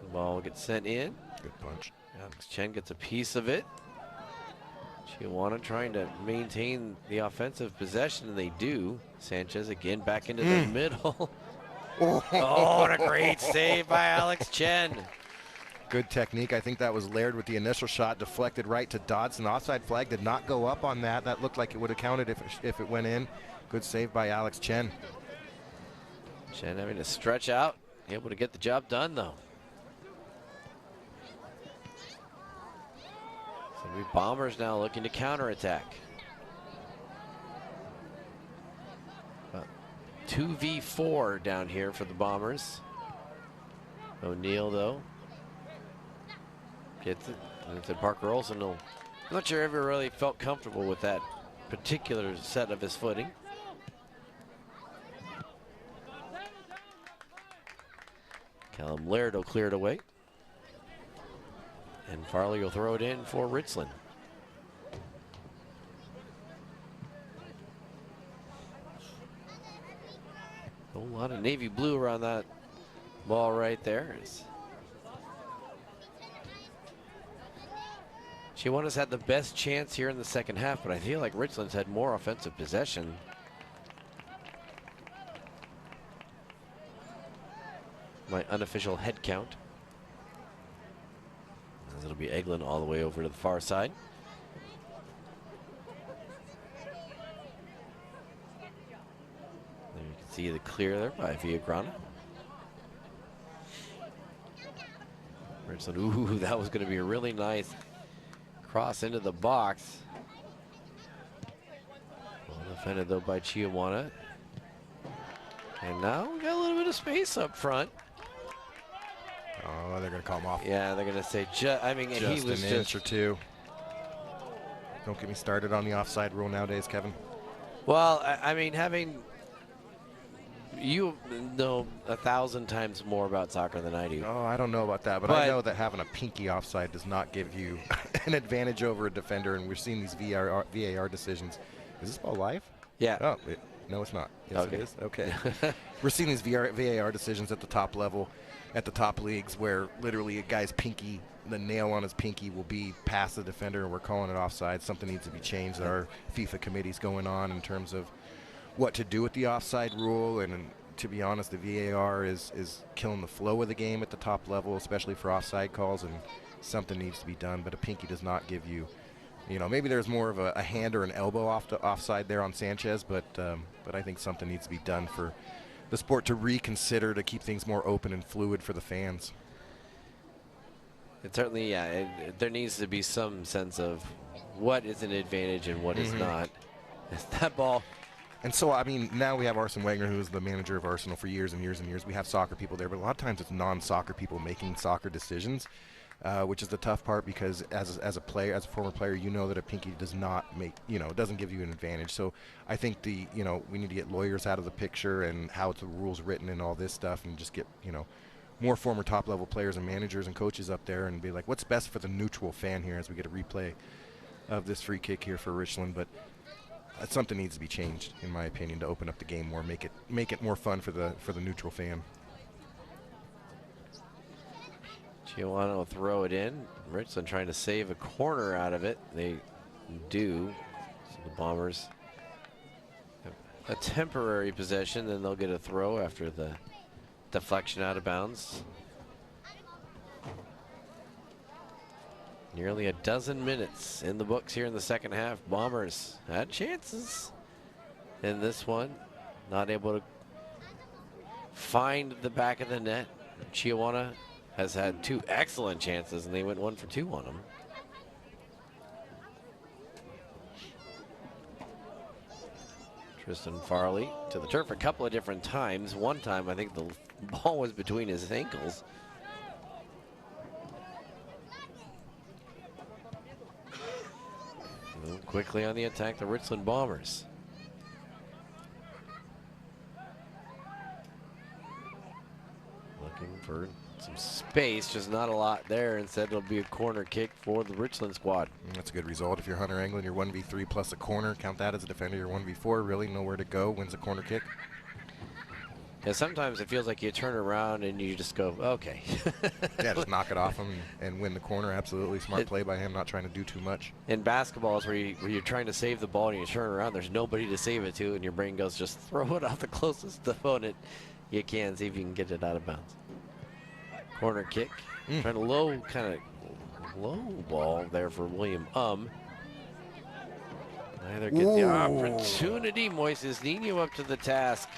The ball gets sent in. Good punch. Alex Chen gets a piece of it. Chiawana trying to maintain the offensive possession, and they do. Sanchez again back into the middle. Oh, what a great save by Alex Chen. Good technique. I think that was layered with the initial shot, deflected right to Dodson. Offside flag did not go up on that. That looked like it would have counted if it went in. Good save by Alex Chen. Chen having to stretch out, able to get the job done though. So we Bombers now looking to counterattack. 2v4 down here for the Bombers. O'Neill though gets it. And it's Parker Olsen. I'm not sure ever really felt comfortable with that particular set of his footing. Callum Laird will clear it away. And Farley will throw it in for Richland. A whole lot of navy blue around that ball right there. Chiawana's had the best chance here in the second half, but I feel like Richland's had more offensive possession. My unofficial head count. As it'll be Eglin all the way over to the far side. There you can see the clear there by Villagrana. Richland, ooh, that was going to be a really nice cross into the box. Well defended though by Chiawana. And now we got a little bit of space up front. Oh, they're going to call him off. Yeah, they're going to say, I mean, Just he was an inch or two. Don't get me started on the offside rule nowadays, Kevin. Well, I mean, you know 1,000 times more about soccer than I do. Oh, I don't know about that, but I know that having a pinky offside does not give you an advantage over a defender, and we're seeing these VAR decisions. Is this ball live? Yeah. Oh, no, it's not. Yes, okay. It is. Okay. We're seeing these VAR decisions at the top level, at the top leagues, where literally a guy's pinky, the nail on his pinky will be past the defender, and we're calling it offside. Something needs to be changed. There are FIFA committees going on in terms of what to do with the offside rule, and to be honest, the VAR is killing the flow of the game at the top level, especially for offside calls, and something needs to be done. But a pinky does not give you, maybe there's more of a hand or an elbow offside there on Sanchez, but I think something needs to be done for the sport to reconsider, to keep things more open and fluid for the fans. It certainly, there needs to be some sense of what is an advantage and what is not. That ball. And so, I mean, now we have Arsene Wenger, who is the manager of Arsenal for years and years and years. We have soccer people there, but a lot of times it's non-soccer people making soccer decisions, which is the tough part, because as a player, as a former player, you know that a pinky does not make, doesn't give you an advantage. So I think we need to get lawyers out of the picture and how the rules written and all this stuff, and just get, more former top-level players and managers and coaches up there and be like, what's best for the neutral fan here, as we get a replay of this free kick here for Richland. But something needs to be changed, in my opinion, to open up the game more, make it more fun for the neutral fan. Chiawana will throw it in. Richland trying to save a corner out of it. They do. So the Bombers have a temporary possession, then they'll get a throw after the deflection out of bounds. Nearly a dozen minutes in the books here in the second half. Bombers had chances in this one. Not able to find the back of the net. Chiawana has had 2 excellent chances, and they went 1 for 2 on them. Tristan Farley to the turf a couple of different times. One time, I think the ball was between his ankles. Quickly on the attack, the Richland Bombers. Looking for some space, just not a lot there. Instead, it'll be a corner kick for the Richland squad. That's a good result. If you're Hunter Englund, you're 1v3 plus a corner. Count that as a defender. You're 1v4. Really nowhere to go. Wins a corner kick. Yeah, sometimes it feels like you turn around and you just go, okay. Yeah, just knock it off him and win the corner. Absolutely smart play by him, not trying to do too much. In basketball, is where you're trying to save the ball and you turn around, there's nobody to save it to, and your brain goes, just throw it off the closest opponent you can, see if you can get it out of bounds. Corner kick. Trying to kind of low ball there for William. Neither get the opportunity. Moises Nino up to the task.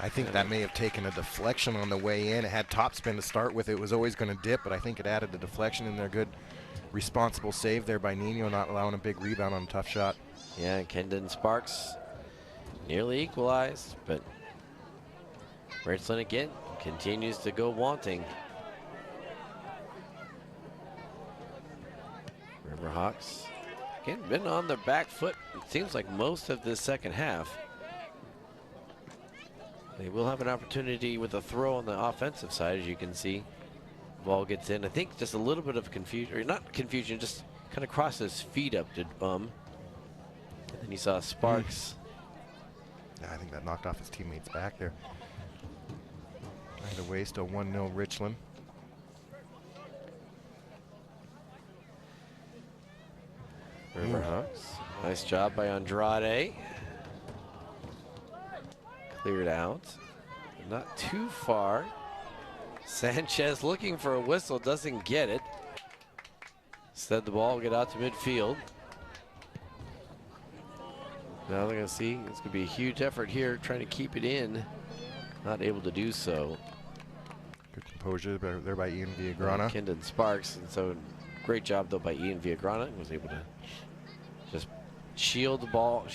I think that may have taken a deflection on the way in. It had topspin to start with. It was always going to dip, but I think it added the deflection in there. Good responsible save there by Nino, not allowing a big rebound on a tough shot. Yeah, Kendon Sparks nearly equalized, but Richland again continues to go wanting. Riverhawks again been on their back foot, it seems like most of this second half. They will have an opportunity with a throw on the offensive side, as you can see. Ball gets in. I think just a little bit of confusion, or not confusion, just kind of crossed his feet up to And then you saw Sparks. Yeah, I think that knocked off his teammate's back there. Either way, still 1-0 Richland. Riverhawks. Nice job by Andrade. Cleared out. Not too far. Sanchez looking for a whistle, doesn't get it. Instead, the ball will get out to midfield. Now they're going to see it's going to be a huge effort here trying to keep it in. Not able to do so. Good composure there by Ian Villagrana. Kendon Sparks, and so great job though by Ian Villagrana. Was able to just shield the ball,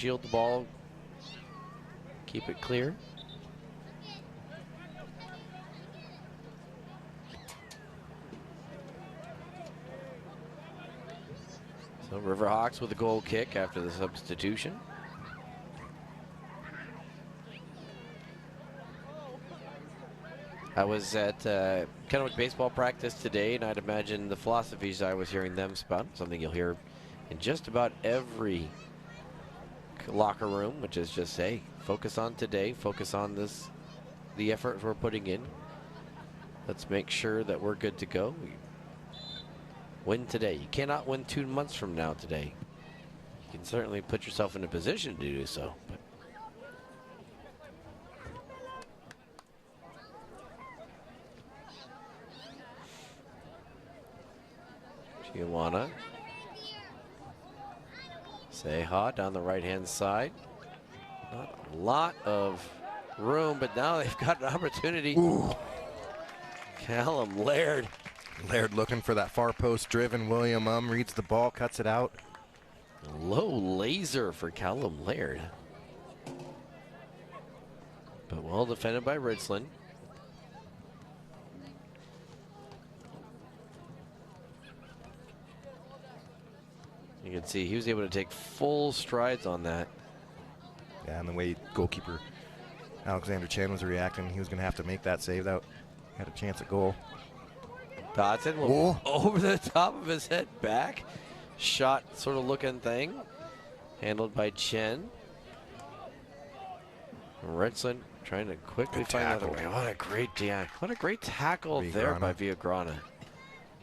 keep it clear. So Riverhawks with a goal kick after the substitution. I was at Kennewick baseball practice today, and I'd imagine the philosophies I was hearing them spout, something you'll hear in just about every locker room, which is just, hey, focus on today, focus on this, the effort we're putting in. Let's make sure that we're good to go. We win today. You cannot win 2 months from now today. You can certainly put yourself in a position to do so. But Chiawana. Seha down the right-hand side. Not a lot of room, but now they've got an opportunity. Ooh. Callum Laird. Laird looking for that far post driven. William reads the ball, cuts it out. Low laser for Callum Laird. But well defended by Richland. You can see he was able to take full strides on that. Yeah, and the way goalkeeper Alexander Chen was reacting, he was going to have to make that save. That had a chance at goal. Dodson over the top of his head back. Shot sort of looking thing. Handled by Chen. Richland trying to quickly find another way. What a great tackle there by Villagrana.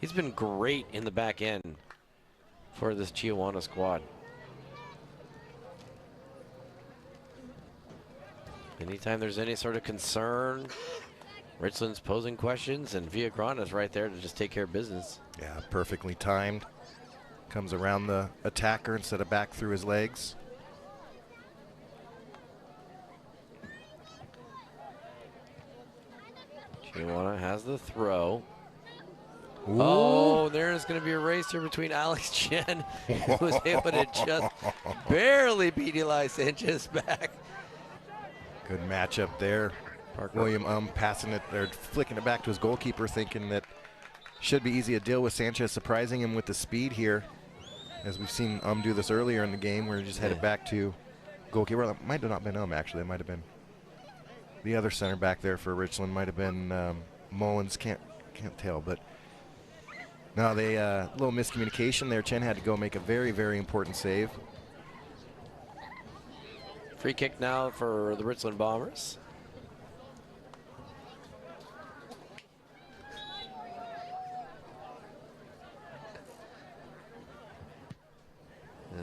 He's been great in the back end for this Chiawana squad. Anytime there's any sort of concern, Richland's posing questions, and Villagrana's right there to just take care of business. Yeah, perfectly timed. Comes around the attacker instead of back through his legs. Chiawana has the throw. Ooh. Oh, there's going to be a race here between Alex Chen, who was able to just barely beat Eli Sanchez back. Good matchup there. Parker. William passing it, or flicking it back to his goalkeeper, thinking that should be easy to deal with. Sanchez surprising him with the speed here, as we've seen do this earlier in the game, where he just headed back to goalkeeper. Well, it might have not been actually. It might have been the other center back there for Richland. Might have been Mullins. Can't tell, but no, they little miscommunication there. Chen had to go make a very, very important save. Free kick now for the Richland Bombers.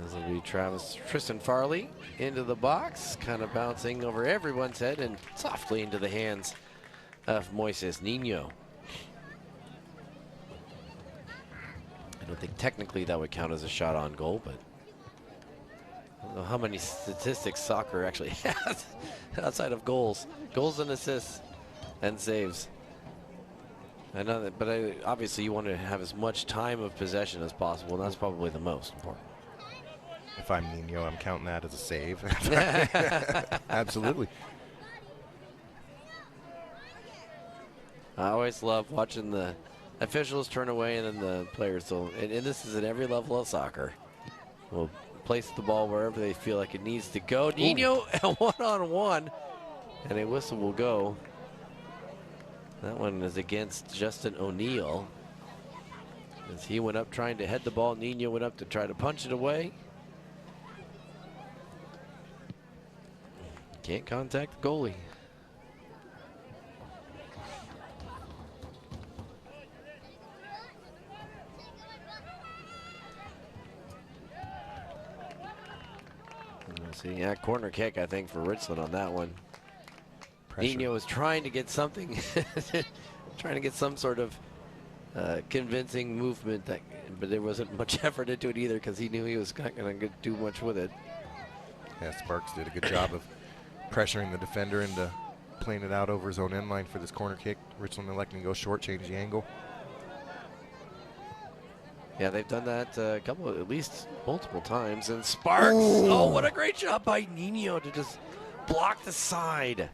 This will be Tristan Farley into the box, kind of bouncing over everyone's head and softly into the hands of Moises Nino. I don't think technically that would count as a shot on goal, but I don't know how many statistics soccer actually has outside of goals and assists and saves. I know that, but obviously you want to have as much time of possession as possible, and that's probably the most important. If I'm Nino, I'm counting that as a save. Absolutely. I always love watching the officials turn away and then the players will, and this is at every level of soccer, will place the ball wherever they feel like it needs to go. Nino, one-on-one, and a whistle will go. That one is against Justin O'Neill. As he went up trying to head the ball, Nino went up to try to punch it away. Can't contact the goalie. See, yeah, corner kick, I think, for Richland on that one. Pressure. Nino was trying to get something, trying to get some sort of convincing movement, but there wasn't much effort into it either because he knew he was not going to do much with it. Yeah, Sparks did a good job of pressuring the defender into playing it out over his own end line for this corner kick. Richland electing to go short, change the angle. Yeah, they've done that at least multiple times. And Sparks, oh, what a great job by Nino to just block the side.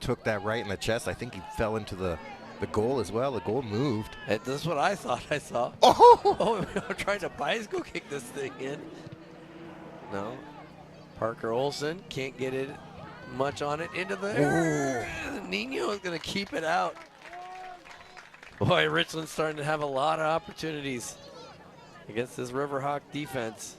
Took that right in the chest. I think he fell into the The goal as well. The goal moved. And this is what I thought I saw. Oh! Oh, I'm trying to bicycle kick this thing in. No. Parker Olson can't get it much on it into the. Nino is going to keep it out. Boy, Richland's starting to have a lot of opportunities against this Riverhawk defense.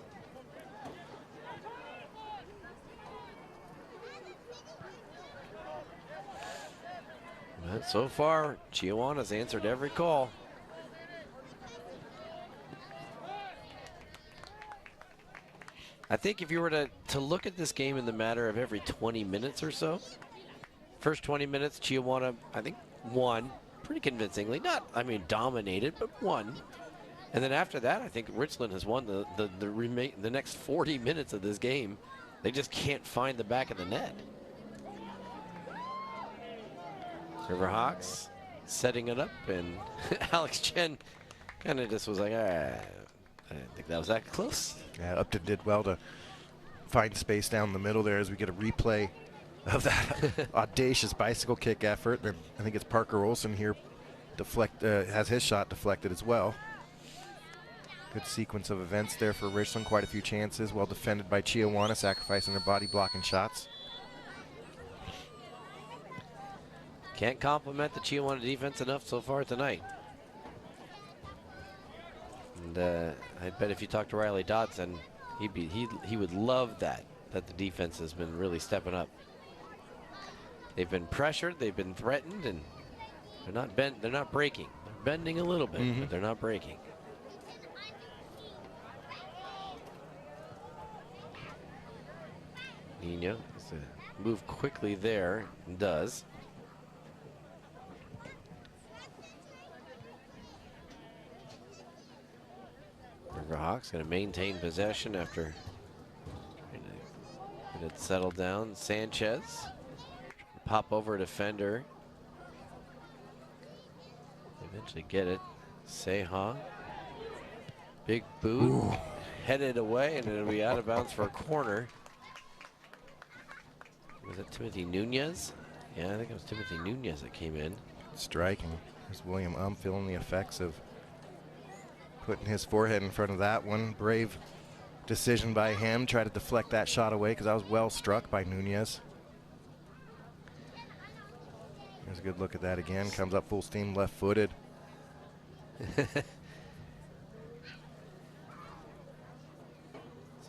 But so far, Chiawana's answered every call. I think if you were to look at this game in the matter of every 20 minutes or so, first 20 minutes, Chiawana, I think, won pretty convincingly. Not, I mean, dominated, but won. And then after that, I think Richland has won the next 40 minutes of this game. They just can't find the back of the net. Riverhawks setting it up, and Alex Chen kind of just was like, I didn't think that was that close. Yeah, Upton did well to find space down the middle there as we get a replay of that audacious bicycle kick effort. I think it's Parker Olson here has his shot deflected as well. Good sequence of events there for Richland. Quite a few chances. Well defended by Chiawana, sacrificing their body blocking shots. Can't compliment the Chiawana defense enough so far tonight. And I bet if you talk to Riley Dodson, he would love that the defense has been really stepping up. They've been pressured, they've been threatened, and they're not breaking. They're bending a little bit, but they're not breaking. Nino has to move quickly there, and does. Riverhawks going to maintain possession after get it settled down. Sanchez pop over a defender. Eventually get it. Seha. Big boot. Ooh. Headed away, and it'll be out of bounds for a corner. Was it Timothy Nunez? Yeah, I think it was Timothy Nunez that came in. Striking. There's William feeling the effects of putting his forehead in front of that one. Brave decision by him. Try to deflect that shot away because I was well struck by Nunez. Here's a good look at that again. Comes up full steam, left-footed.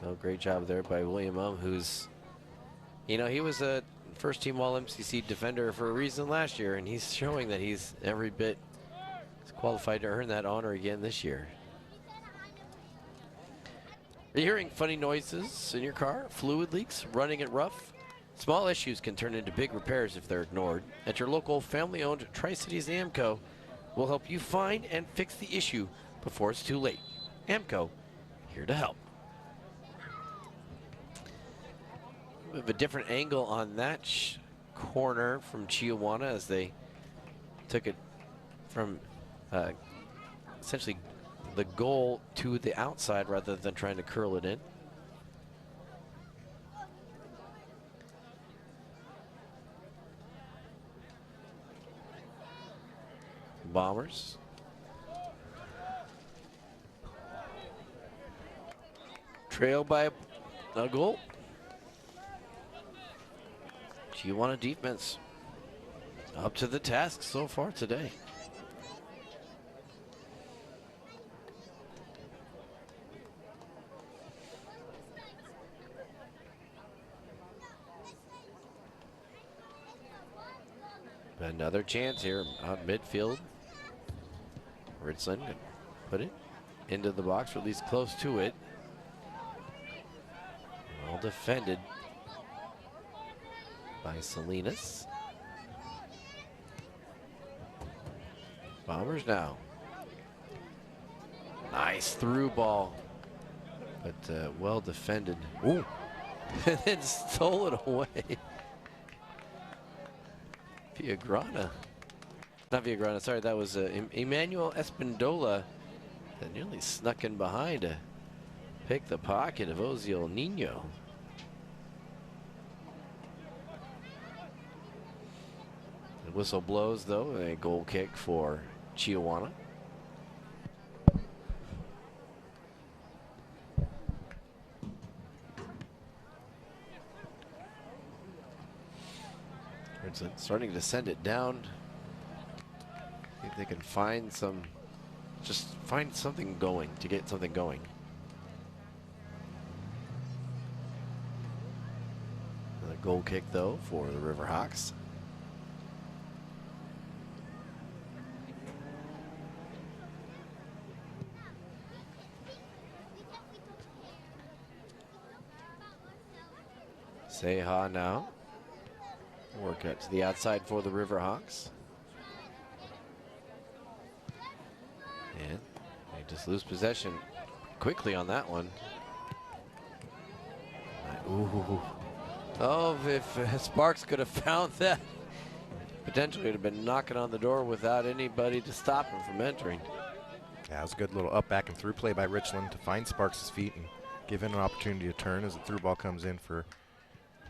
So great job there by William who's, you know, he was a first-team All-MCC defender for a reason last year, and he's showing that he's every bit qualified to earn that honor again this year. Are you hearing funny noises in your car? Fluid leaks? Running it rough? Small issues can turn into big repairs if they're ignored. At your local family-owned Tri-Cities Amco, we'll help you find and fix the issue before it's too late. Amco, here to help. We have a different angle on that corner from Chiawana as they took it from essentially the goal to the outside rather than trying to curl it in. Bombers. Trailed by a goal. Chiawana defense up to the task so far today. Another chance here out midfield. Richland put it into the box, or at least close to it. Well defended by Salinas. Bombers now. Nice through ball, but well defended. Ooh. And then stole it away. Villagrana. Not Villagrana, sorry, that was Emmanuel Espindola that nearly snuck in behind to pick the pocket of Ozil Nino. Whistle blows, though, a goal kick for Chiawana. Richland starting to send it down. I think they can find some, just find something going, to get something going. Another goal kick, though, for the Riverhawks. Seha now. Work out to the outside for the Riverhawks. And they just lose possession quickly on that one. Ooh. Oh, if Sparks could have found that, potentially would have been knocking on the door without anybody to stop him from entering. Yeah, it was a good little up, back, and through play by Richland to find Sparks' feet and give him an opportunity to turn as the through ball comes in for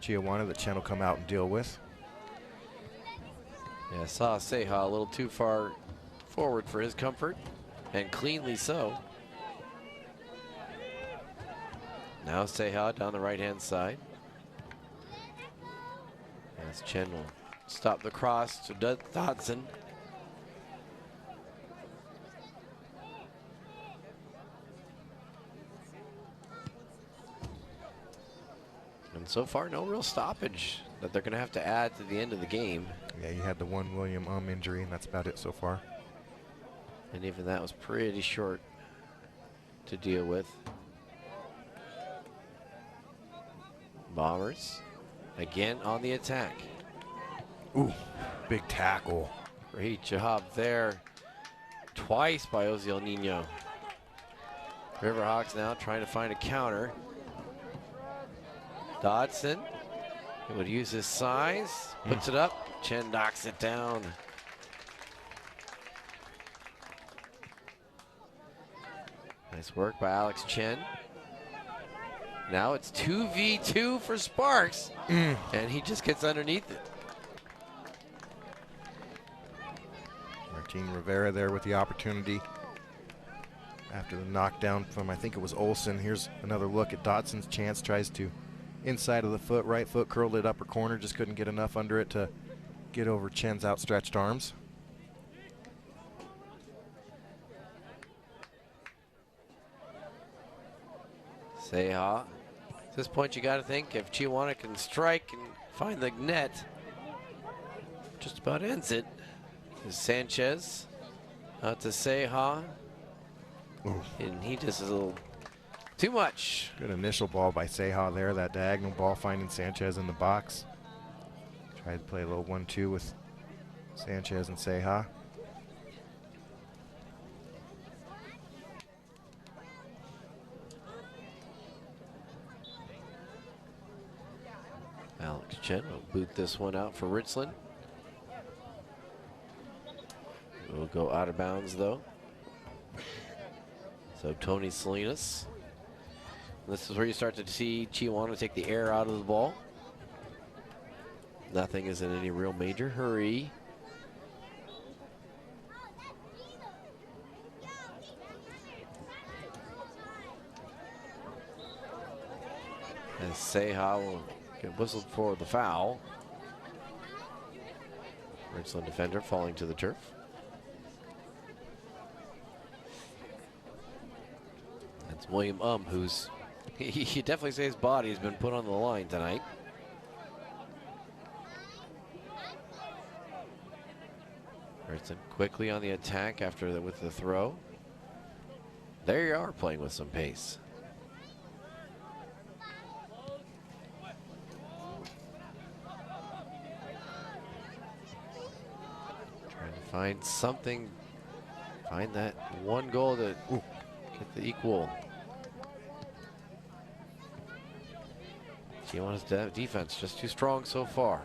Chiawana that Chen will come out and deal with. Yeah, saw Seha a little too far forward for his comfort, and cleanly so. Now Seha down the right-hand side. As Chen will stop the cross to Dodson. And so far, no real stoppage that they're going to have to add to the end of the game. Yeah, you had the one William injury, and that's about it so far. And even that was pretty short to deal with. Bombers again on the attack. Ooh, big tackle. Great job there. Twice by Ozil Nino. Riverhawks now trying to find a counter. Dodson, he would use his size, puts it up, Chen knocks it down. Nice work by Alex Chen. Now it's 2v2 for Sparks, and he just gets underneath it. Martin Rivera there with the opportunity. After the knockdown from, I think it was Olsen. Here's another look at Dodson's chance, tries to inside of the foot, right foot curled it upper corner, just couldn't get enough under it to get over Chen's outstretched arms. Seha. At this point, you got to think if Chiawana can strike and find the net, just about ends it. There's Sanchez out to Seha. Ooh. And he just is a little too much. Good initial ball by Seha there, that diagonal ball finding Sanchez in the box. Tried to play a little 1-2 with Sanchez and Seha. Alex Chen will boot this one out for Richland. We'll go out of bounds though. So Tony Salinas. This is where you start to see Chiawana take the air out of the ball. Nothing is in any real major hurry. And Seha will get whistled for the foul. Richland defender falling to the turf. That's William who's he definitely say his body has been put on the line tonight. Richland quickly on the attack after with the throw. There you are, playing with some pace. Trying to find something, find that one goal to get the equal. Chiawana's defense just too strong so far.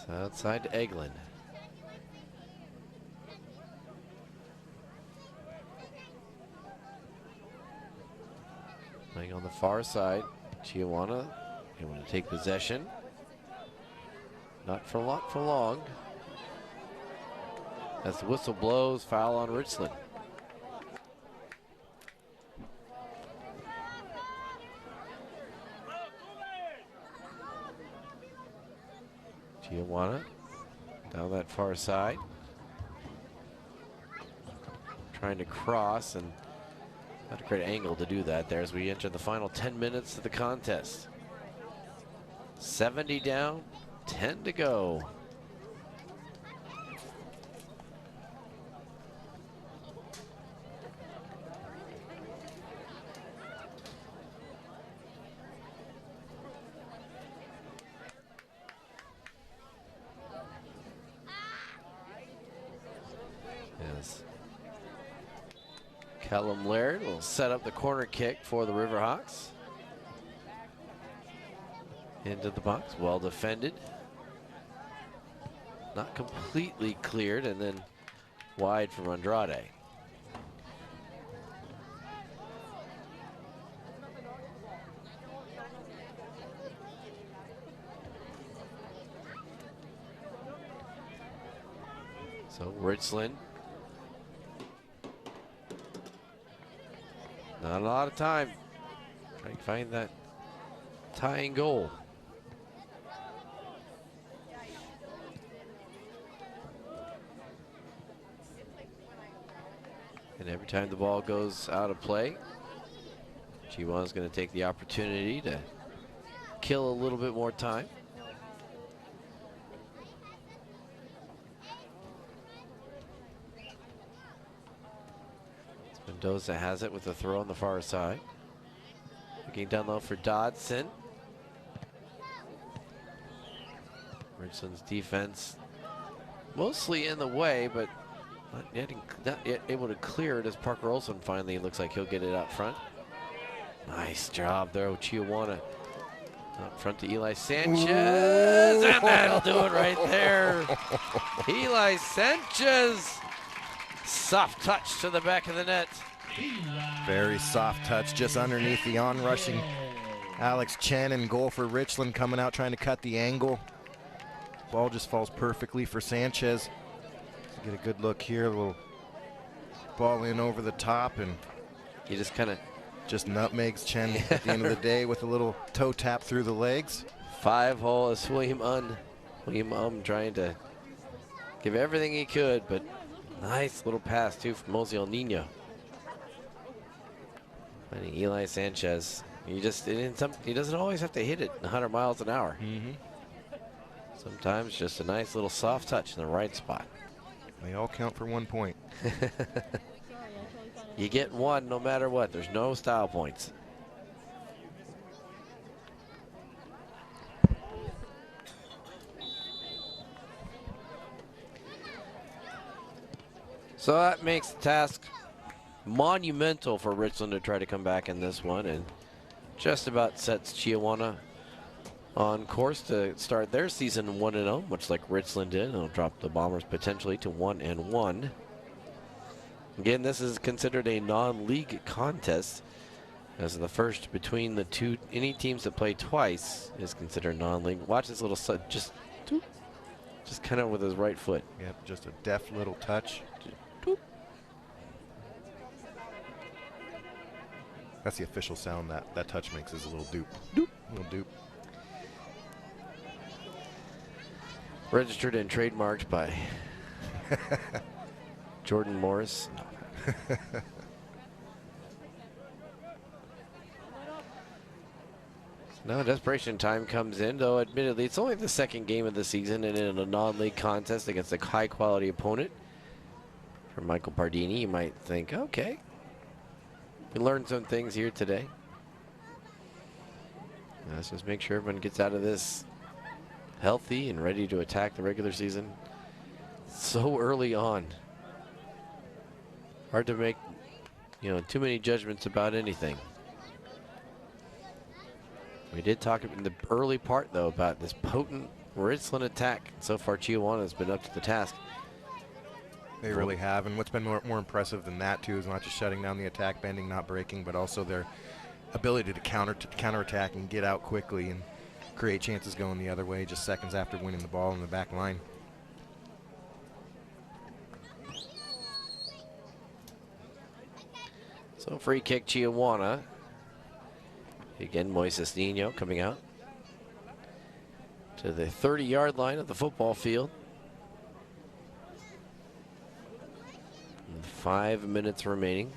So outside to Eglin. Playing on the far side, Chiawana able to take possession. Not for long. As the whistle blows, foul on Richland. Chiawana down that far side. Trying to cross, and not a great angle to do that there as we enter the final 10 minutes of the contest. 70 down, 10 to go. Yes. Callum Laird will set up the corner kick for the Riverhawks. Into the box, well defended. Not completely cleared, and then wide from Andrade. So Richland. Not a lot of time. Trying to find that tying goal. And every time the ball goes out of play, Chiawana's going to take the opportunity to kill a little bit more time. Mendoza has it with the throw on the far side. Looking down low for Dodson. Richland's defense mostly in the way, but not yet able to clear it as Parker Olson finally looks like he'll get it out front. Nice job there, Chiawana. Out front to Eli Sanchez, and that'll do it right there. Eli Sanchez, soft touch to the back of the net. Very soft touch just underneath the on-rushing Alex Chen, and goal for Richland coming out trying to cut the angle. Ball just falls perfectly for Sanchez. Get a good look here, a little ball in over the top, and he just kind of nutmegs Chen at the end of the day with a little toe tap through the legs. 5-hole is William trying to give everything he could, but nice little pass too from Mosey El Nino. Finding Eli Sanchez. He doesn't always have to hit it 100 miles an hour. Sometimes just a nice little soft touch in the right spot. They all count for 1 point. You get one no matter what. There's no style points. So that makes the task monumental for Richland to try to come back in this one, and just about sets Chiawana on course to start their season 1-0, much like Richland did. It'll drop the Bombers potentially to 1-1. Again, this is considered a non-league contest, as the first between the two. Any teams that play twice is considered non-league. Watch this little just kind of with his right foot. Yep, just a deft little touch. That's the official sound that touch makes, is a little doop. Doop. Little doop. Registered and trademarked by Jordan Morris. Now desperation time comes in, though admittedly it's only the second game of the season and in a non-league contest against a high-quality opponent. For Michael Pardini, you might think, okay, we learned some things here today. Let's just make sure everyone gets out of this healthy and ready to attack the regular season so early on. Hard to make, too many judgments about anything. We did talk in the early part, though, about this potent Richland attack. So far, Chiawana has been up to the task. They really have, and what's been more impressive than that, too, is not just shutting down the attack, bending, not breaking, but also their ability to counterattack and get out quickly and create chances going the other way just seconds after winning the ball in the back line. So free kick, Chiawana. Again, Moises Nino coming out to the 30-yard line of the football field. And 5 minutes remaining.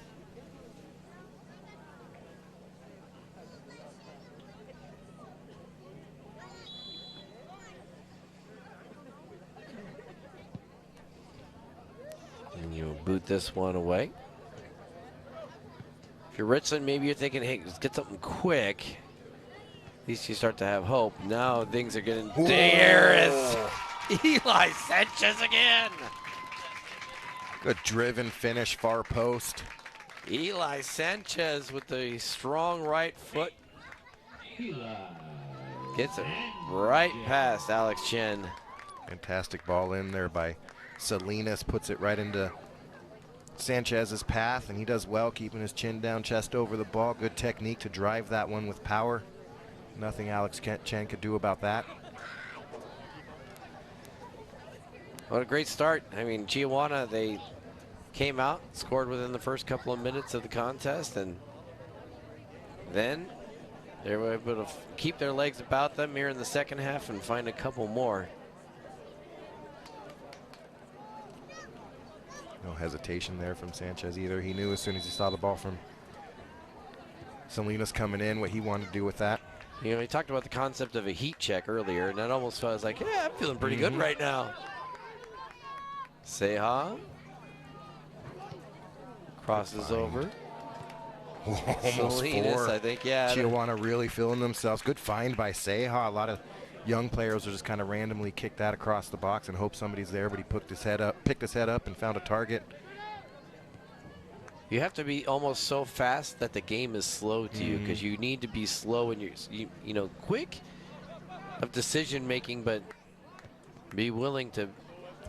And you boot this one away. If you're Richland, maybe you're thinking, hey, let's get something quick. At least you start to have hope. Now things are getting... There is Eli Sanchez again. Good driven finish, far post. Eli Sanchez with the strong right foot. Gets it right past Alex Chen. Fantastic ball in there by Salinas. Puts it right into Sanchez's path, and he does well keeping his chin down, chest over the ball. Good technique to drive that one with power. Nothing Alex Chen could do about that. What a great start. I mean, Chiawana, they came out, scored within the first couple of minutes of the contest, and then they were able to keep their legs about them here in the second half and find a couple more. No hesitation there from Sanchez either. He knew as soon as he saw the ball from Salinas coming in what he wanted to do with that. You know, he talked about the concept of a heat check earlier, and that almost felt like, yeah, I'm feeling pretty good right now. Seha crosses over. Almost Salinas, four. I think, yeah. Chiawana really feeling themselves. Good find by Seha. A lot of young players will just kind of randomly kick that across the box and hope somebody's there, but he picked his head up and found a target. You have to be almost so fast that the game is slow to you, because you need to be slow and you know, quick of decision making, but be willing to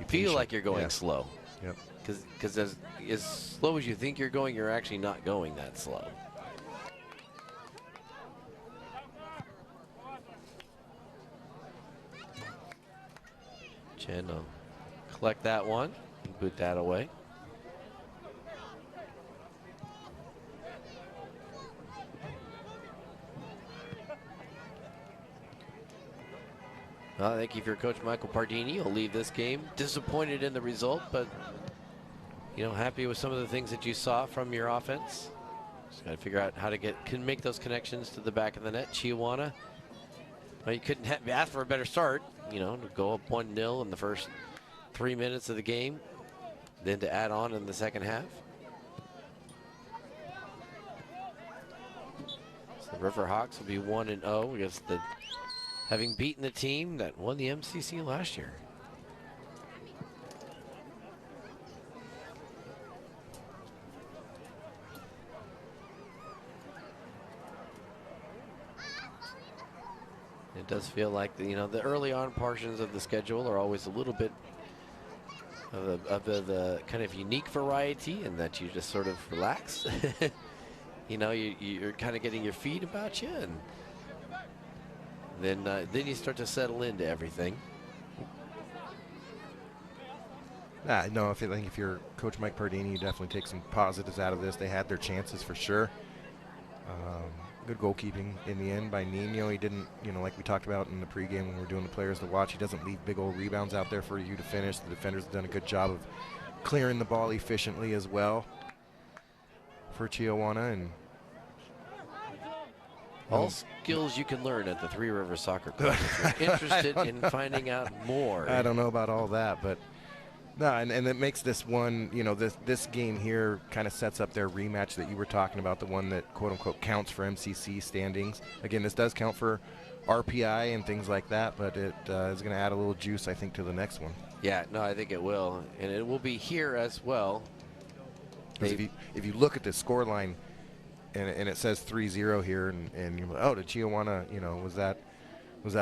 feel like you're going slow. Yep. Because as slow as you think you're going, you're actually not going that slow. Chen will collect that one and boot that away. I think if you're Coach Michael Pardini, you'll leave this game disappointed in the result, but you know, happy with some of the things that you saw from your offense. Just got to figure out how to make those connections to the back of the net. Chiawana, well, you couldn't ask for a better start, you know, to go up 1-0 in the first 3 minutes of the game, then to add on in the second half. So the Riverhawks will be 1-0 against the, having beaten the team that won the MCC last year. It does feel like you know, the early on portions of the schedule are always a little bit of the kind of unique variety, and that you just sort of relax. You know, you're kind of getting your feet about you, and then you start to settle into everything. No, I think if you're Coach Mike Pardini, you definitely take some positives out of this. They had their chances for sure. Good goalkeeping in the end by Nino. He didn't, you know, like we talked about in the pregame when we were doing the players to watch, he doesn't leave big old rebounds out there for you to finish. The defenders have done a good job of clearing the ball efficiently as well for Chiawana. And all skills you can learn at the Three Rivers Soccer Club. If you're interested in finding out more. I don't know about all that, but no, and it makes this one, you know, this game here kind of sets up their rematch that you were talking about, the one that quote unquote counts for MCC standings. Again, this does count for RPI and things like that, but it is going to add a little juice, I think, to the next one. Yeah, no, I think it will, and it will be here as well. Because if you look at the score line, and it says 3-0 here, and you're like, oh, did Chiawana, you know, was that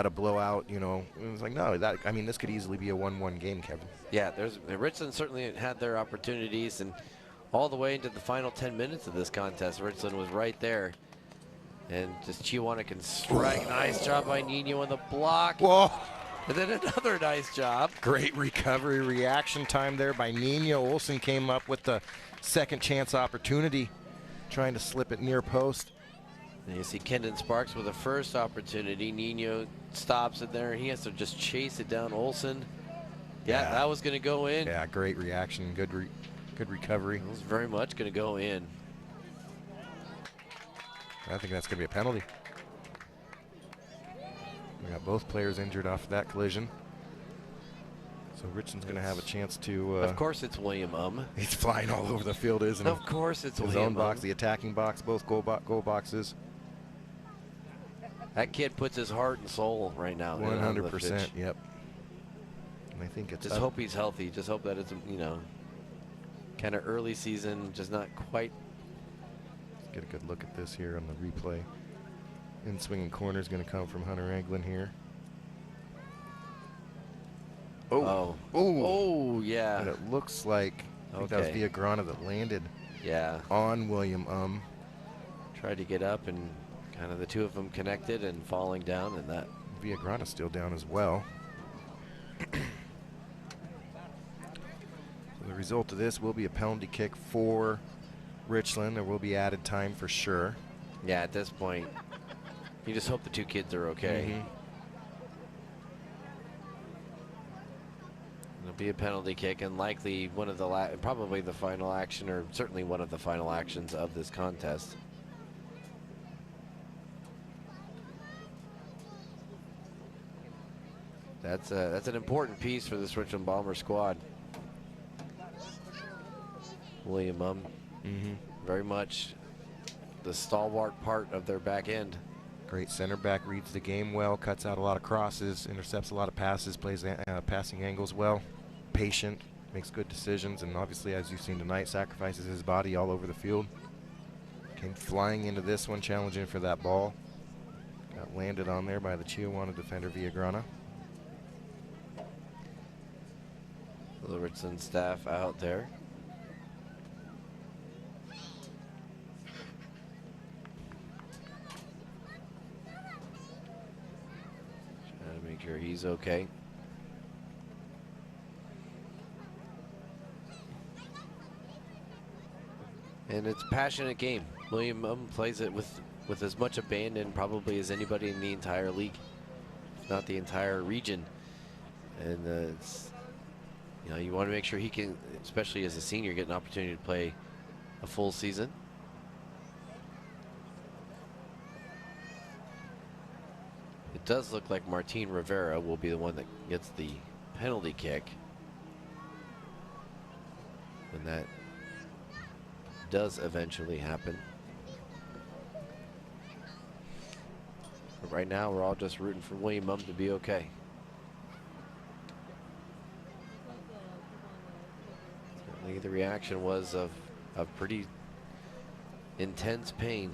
a blowout? You know, it was like, no, I mean, this could easily be a 1-1 game, Kevin. Yeah, Richland certainly had their opportunities, and all the way into the final 10 minutes of this contest, Richland was right there. And just Chiawana can strike. Nice job by Nino on the block. Whoa. And then another nice job. Great recovery reaction time there by Nino. Olsen came up with the second chance opportunity, trying to slip it near post. And you see Kendon Sparks with the first opportunity. Nino stops it there. He has to just chase it down Olsen. Yeah, that was going to go in. Yeah, great reaction. Good recovery. It was very much going to go in. I think that's going to be a penalty. We got both players injured off of that collision. So Richland's going to have a chance to... of course it's William He's flying all over the field, isn't he? Of course it's His William own box, the attacking box, both goal boxes. That kid puts his heart and soul right now. 100%, yep. And I think it's just hope he's healthy. Just hope that it's, you know, kind of early season, just not quite. Let's get a good look at this here on the replay. In swinging corner is going to come from Hunter Anglin here. Oh, yeah. And it looks like, I think that was Villagrana that landed on William. Tried to get up and kind of the two of them connected and falling down, and that. Villagrana's still down as well. So the result of this will be a penalty kick for Richland. There will be added time for sure. Yeah, at this point, you just hope the two kids are okay. It'll be a penalty kick, and likely one of the probably the final action, or certainly one of the final actions of this contest. That's an important piece for this Richland Bomber squad. William very much the stalwart part of their back end. Great center back, reads the game well, cuts out a lot of crosses, intercepts a lot of passes, plays passing angles well, patient, makes good decisions, and obviously, as you've seen tonight, sacrifices his body all over the field. Came flying into this one, challenging for that ball. Got landed on there by the Chiawana defender, Villagrana. The Richland staff out there. Trying to make sure he's okay. And it's a passionate game. William plays it with as much abandon probably as anybody in the entire league, if not the entire region. And it's, you know, you want to make sure he can, especially as a senior, get an opportunity to play a full season. It does look like Martin Rivera will be the one that gets the penalty kick. And that does eventually happen. But right now, we're all just rooting for William to be okay. Certainly the reaction was of pretty intense pain.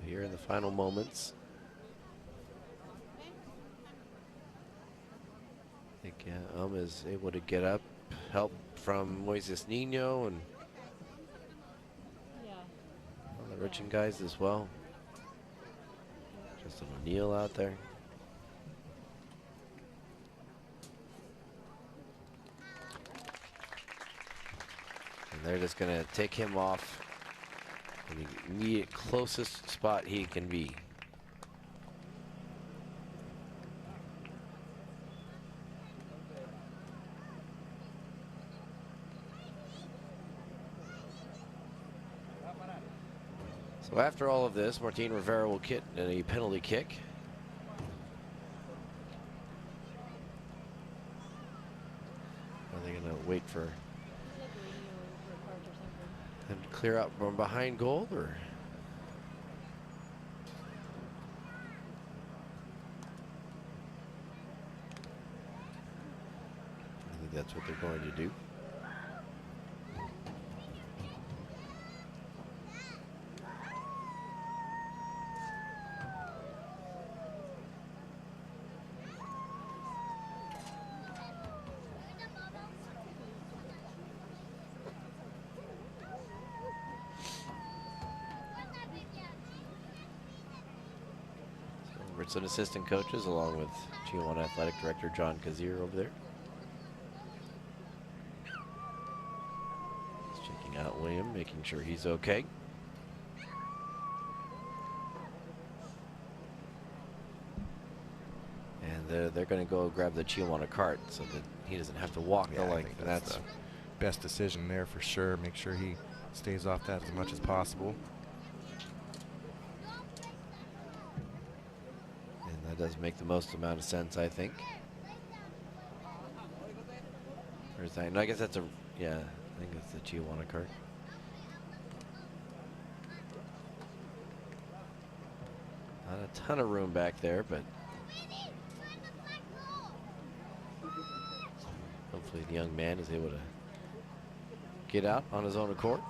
Here in the final moments. I think is able to get up, help from Moises Nino and the Richland guys as well. Justin O'Neill out there. And they're just going to take him off in the immediate closest spot he can be. So after all of this, Martin Rivera will get a penalty kick. Are they going to wait for him to clear out from behind goal, or? think that's what they're going to do. Richland assistant coaches along with Chiawana Athletic Director John Kazir over there. Just checking out William, making sure he's okay. And they're going to go grab the Chiawana cart so that he doesn't have to walk the length. I think that's the best decision there for sure. Make sure he stays off that as much as possible. That does make the most amount of sense, I think. Where's that? No, I guess that's a, yeah, I think that's the Chiawana cart. Not a ton of room back there, but hopefully the young man is able to get out on his own accord.